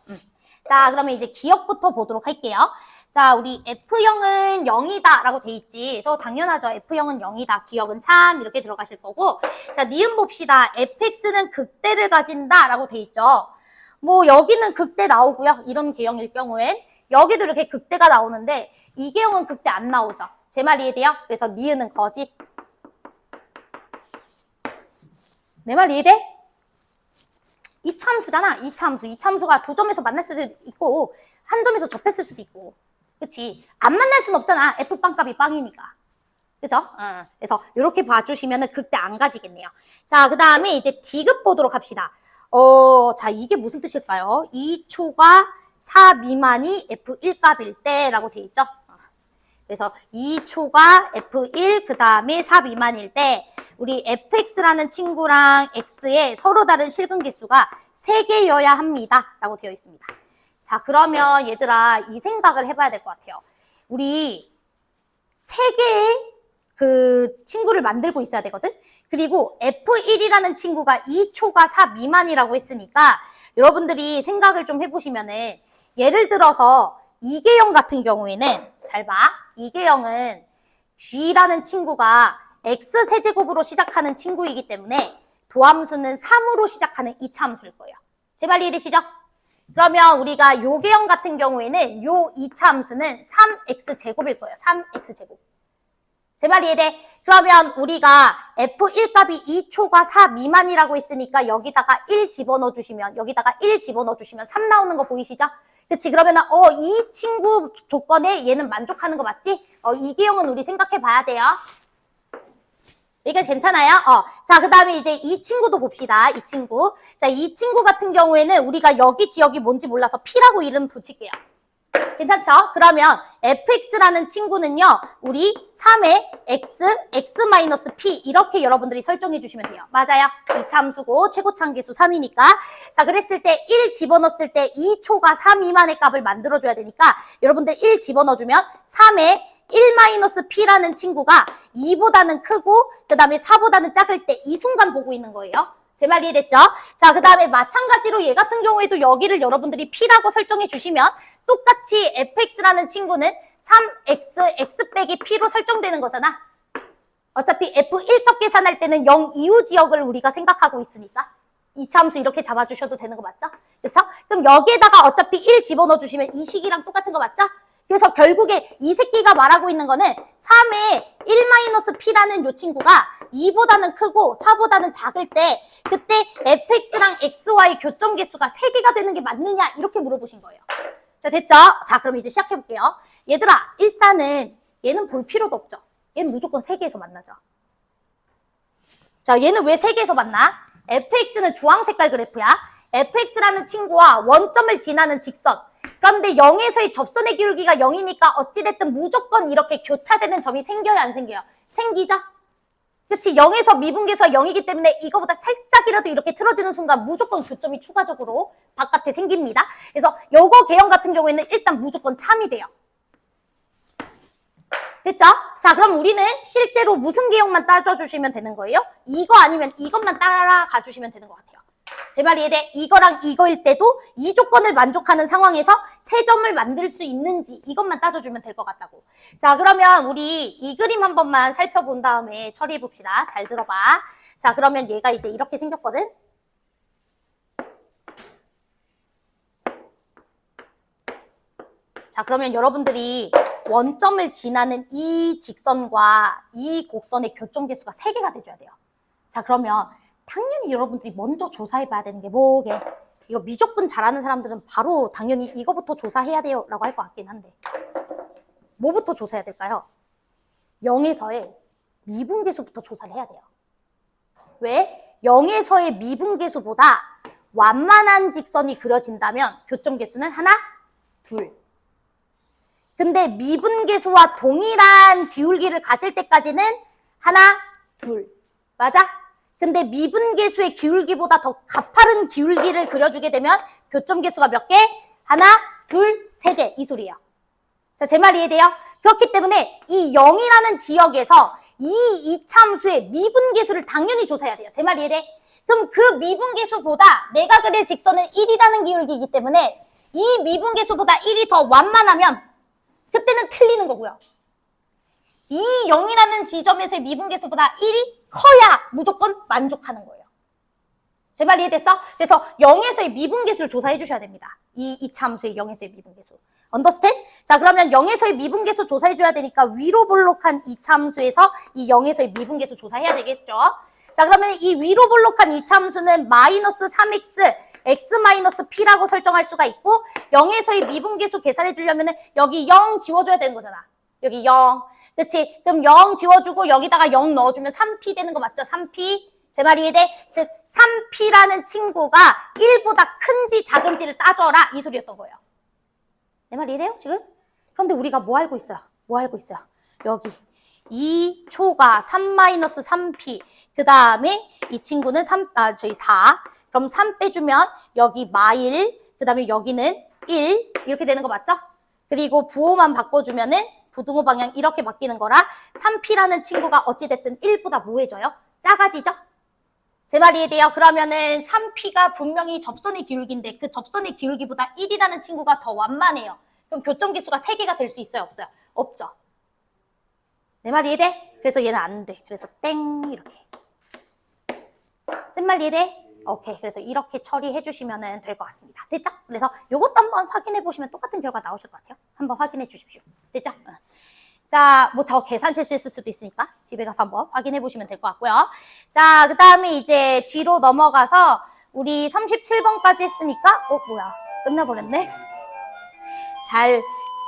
자, 그러면 이제 기억부터 보도록 할게요. 자, 우리 F0은 0이다 라고 돼 있지. 그래서 당연하죠. F0은 0이다. 기억은 참 이렇게 들어가실 거고. 자, 니은 봅시다. fx는 극대를 가진다 라고 돼 있죠. 뭐 여기는 극대 나오고요. 이런 개형일 경우엔 여기도 이렇게 극대가 나오는데 이 개형은 극대 안 나오죠. 제 말 이해돼요? 그래서 니은은 거짓. 내 말 이해돼? 이참수잖아. 이참수가 두 점에서 만날 수도 있고 한 점에서 접했을 수도 있고. 그치? 안 만날 수는 없잖아. F빵 값이 빵이니까. 그죠? 그래서 이렇게 봐주시면은 극대 안 가지겠네요. 자, 그 다음에 이제 D급 보도록 합시다. 자, 이게 무슨 뜻일까요? 2초가 4 미만이 F1 값일 때라고 돼 있죠? 그래서 2초가 F1, 그 다음에 4 미만일 때 우리 fx라는 친구랑 x의 서로 다른 실근계수가 3개여야 합니다. 라고 되어 있습니다. 자, 그러면 얘들아 이 생각을 해봐야 될 것 같아요. 우리 3개의 그 친구를 만들고 있어야 되거든? 그리고 F1이라는 친구가 2초가 4 미만이라고 했으니까 여러분들이 생각을 좀 해보시면은 예를 들어서 이계형 같은 경우에는 잘 봐. 이계형은 G라는 친구가 X세제곱으로 시작하는 친구이기 때문에 도함수는 3으로 시작하는 이차함수일 거예요. 제 말 이해되시죠? 그러면 우리가 요 계형 같은 경우에는 요 이차함수는 3X제곱일 거예요. 3X제곱. 제 말 이해돼? 그러면 우리가 F1 값이 2초가 4 미만이라고 했으니까 여기다가 1 집어넣어 주시면 3 나오는 거 보이시죠? 그치? 그러면은 이 친구 조건에 얘는 만족하는 거 맞지? 이 계형은 우리 생각해 봐야 돼요. 이게 괜찮아요? 자, 그 다음에 이제 이 친구도 봅시다. 이 친구. 자, 이 친구 같은 경우에는 우리가 여기 지역이 뭔지 몰라서 P라고 이름 붙일게요. 괜찮죠? 그러면 fx라는 친구는요, 우리 3의 x-p 이렇게 여러분들이 설정해 주시면 돼요. 맞아요. 이차함수고 최고차함계수 3이니까. 자, 그랬을 때 1 집어넣었을 때 2초가 4 미만의 값을 만들어줘야 되니까 여러분들 1 집어넣어주면 3의 1-p라는 친구가 2보다는 크고 그 다음에 4보다는 작을 때 이 순간 보고 있는 거예요. 제 말 이해됐죠? 자, 그 다음에 마찬가지로 얘 같은 경우에도 여기를 여러분들이 P라고 설정해 주시면 똑같이 fx라는 친구는 3x, x 빼기 P로 설정되는 거잖아. 어차피 F1석 계산할 때는 0 이후 지역을 우리가 생각하고 있으니까 이차함수 이렇게 잡아주셔도 되는 거 맞죠? 그쵸? 그럼 여기에다가 어차피 1 집어넣어 주시면 이 식이랑 똑같은 거 맞죠? 그래서 결국에 이 새끼가 말하고 있는 거는 3의 1-p라는 요 친구가 2보다는 크고 4보다는 작을 때 그때 fx랑 xy 교점 개수가 3개가 되는 게 맞느냐 이렇게 물어보신 거예요. 자, 됐죠? 자, 그럼 이제 시작해 볼게요. 얘들아, 일단은 얘는 볼 필요도 없죠. 얘는 무조건 3개에서 만나죠. 자, 얘는 왜 3개에서 만나? fx는 주황 색깔 그래프야. fx라는 친구와 원점을 지나는 직선. 그런데 0에서의 접선의 기울기가 0이니까 어찌됐든 무조건 이렇게 교차되는 점이 생겨요, 안 생겨요? 생기죠? 그렇지, 0에서 미분계수가 0이기 때문에 이거보다 살짝이라도 이렇게 틀어지는 순간 무조건 교점이 추가적으로 바깥에 생깁니다. 그래서 요거 개형 같은 경우에는 일단 무조건 참이 돼요. 됐죠? 자, 그럼 우리는 실제로 무슨 개형만 따져주시면 되는 거예요? 이거 아니면 이것만 따라가 주시면 되는 것 같아요. 제 말 이해돼? 이거랑 이거일 때도 이 조건을 만족하는 상황에서 세 점을 만들 수 있는지 이것만 따져주면 될 것 같다고. 자, 그러면 우리 이 그림 한 번만 살펴본 다음에 처리해 봅시다. 잘 들어봐. 자, 그러면 얘가 이제 이렇게 생겼거든? 자, 그러면 여러분들이 원점을 지나는 이 직선과 이 곡선의 교점 개수가 3개가 돼줘야 돼요. 자, 그러면 당연히 여러분들이 먼저 조사해봐야 되는 게 뭐게? 이거 미적분 잘하는 사람들은 바로 당연히 이거부터 조사해야 돼요 라고 할 것 같긴 한데 뭐부터 조사해야 될까요? 0에서의 미분계수부터 조사를 해야 돼요. 왜? 0에서의 미분계수보다 완만한 직선이 그려진다면 교점 개수는 하나, 둘. 근데 미분계수와 동일한 기울기를 가질 때까지는 하나, 둘. 맞아? 근데 미분계수의 기울기보다 더 가파른 기울기를 그려주게 되면 교점 개수가 몇 개? 하나, 둘, 3개. 이 소리예요. 자, 제 말 이해돼요? 그렇기 때문에 이 0이라는 지역에서 이 이차함수의 미분계수를 당연히 조사해야 돼요. 제 말 이해돼? 그럼 그 미분계수보다 내가 그릴 직선은 1이라는 기울기이기 때문에 이 미분계수보다 1이 더 완만하면 그때는 틀리는 거고요. 이 0이라는 지점에서의 미분계수보다 1이 커야 무조건 만족하는 거예요. 제 말 이해됐어? 그래서 0에서의 미분계수를 조사해 주셔야 됩니다. 이 이차함수의 0에서의 미분계수. 언더스탠? 자, 그러면 0에서의 미분계수 조사해 줘야 되니까 위로 볼록한 이차함수에서 이 0에서의 미분계수 조사해야 되겠죠? 자, 그러면 이 위로 볼록한 이차함수는 마이너스 3x, x-p라고 설정할 수가 있고 0에서의 미분계수 계산해 주려면 여기 0 지워줘야 되는 거잖아. 여기 0. 그치? 그럼 0 지워주고 여기다가 0 넣어주면 3p 되는 거 맞죠? 3p. 제 말 이해돼? 즉 3p라는 친구가 1보다 큰지 작은지를 따져라 이 소리였던 거예요. 내 말 이해돼요? 지금? 그런데 우리가 뭐 알고 있어요? 뭐 알고 있어요? 여기 2초가 3-3p 그 다음에 이 친구는 4 그럼 3 빼주면 여기 마일 그 다음에 여기는 1 이렇게 되는 거 맞죠? 그리고 부호만 바꿔주면은 부등호 방향 이렇게 바뀌는 거라 3p라는 친구가 어찌됐든 1보다 뭐해져요? 작아지죠? 제 말 이해돼요? 그러면은 3p가 분명히 접선의 기울기인데 그 접선의 기울기보다 1이라는 친구가 더 완만해요. 그럼 교점 개수가 3개가 될 수 있어요? 없어요? 없죠. 내 말 이해돼? 그래서 얘는 안 돼. 그래서 땡 이렇게. 쓴 말 이해돼? 오케이. 그래서 이렇게 처리해 주시면 될 것 같습니다. 됐죠? 그래서 이것도 한번 확인해 보시면 똑같은 결과 나오실 것 같아요. 한번 확인해 주십시오. 됐죠? 자, 뭐 저 계산 실수했을 수도 있으니까 집에 가서 한번 확인해 보시면 될 것 같고요. 자, 그 다음에 이제 뒤로 넘어가서 우리 37번까지 했으니까 뭐야. 끝나버렸네.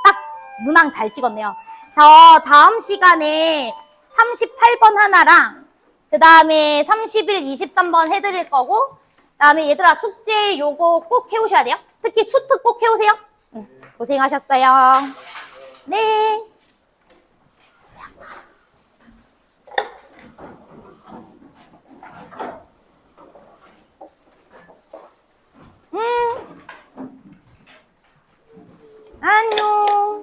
딱 문항 잘 찍었네요. 저 다음 시간에 38번 하나랑 그 다음에 31, 23번 해드릴 거고 그 다음에 얘들아 숙제 요거 꼭 해오셔야 돼요. 특히 수특 꼭 해오세요. 고생하셨어요. 네. 안녕.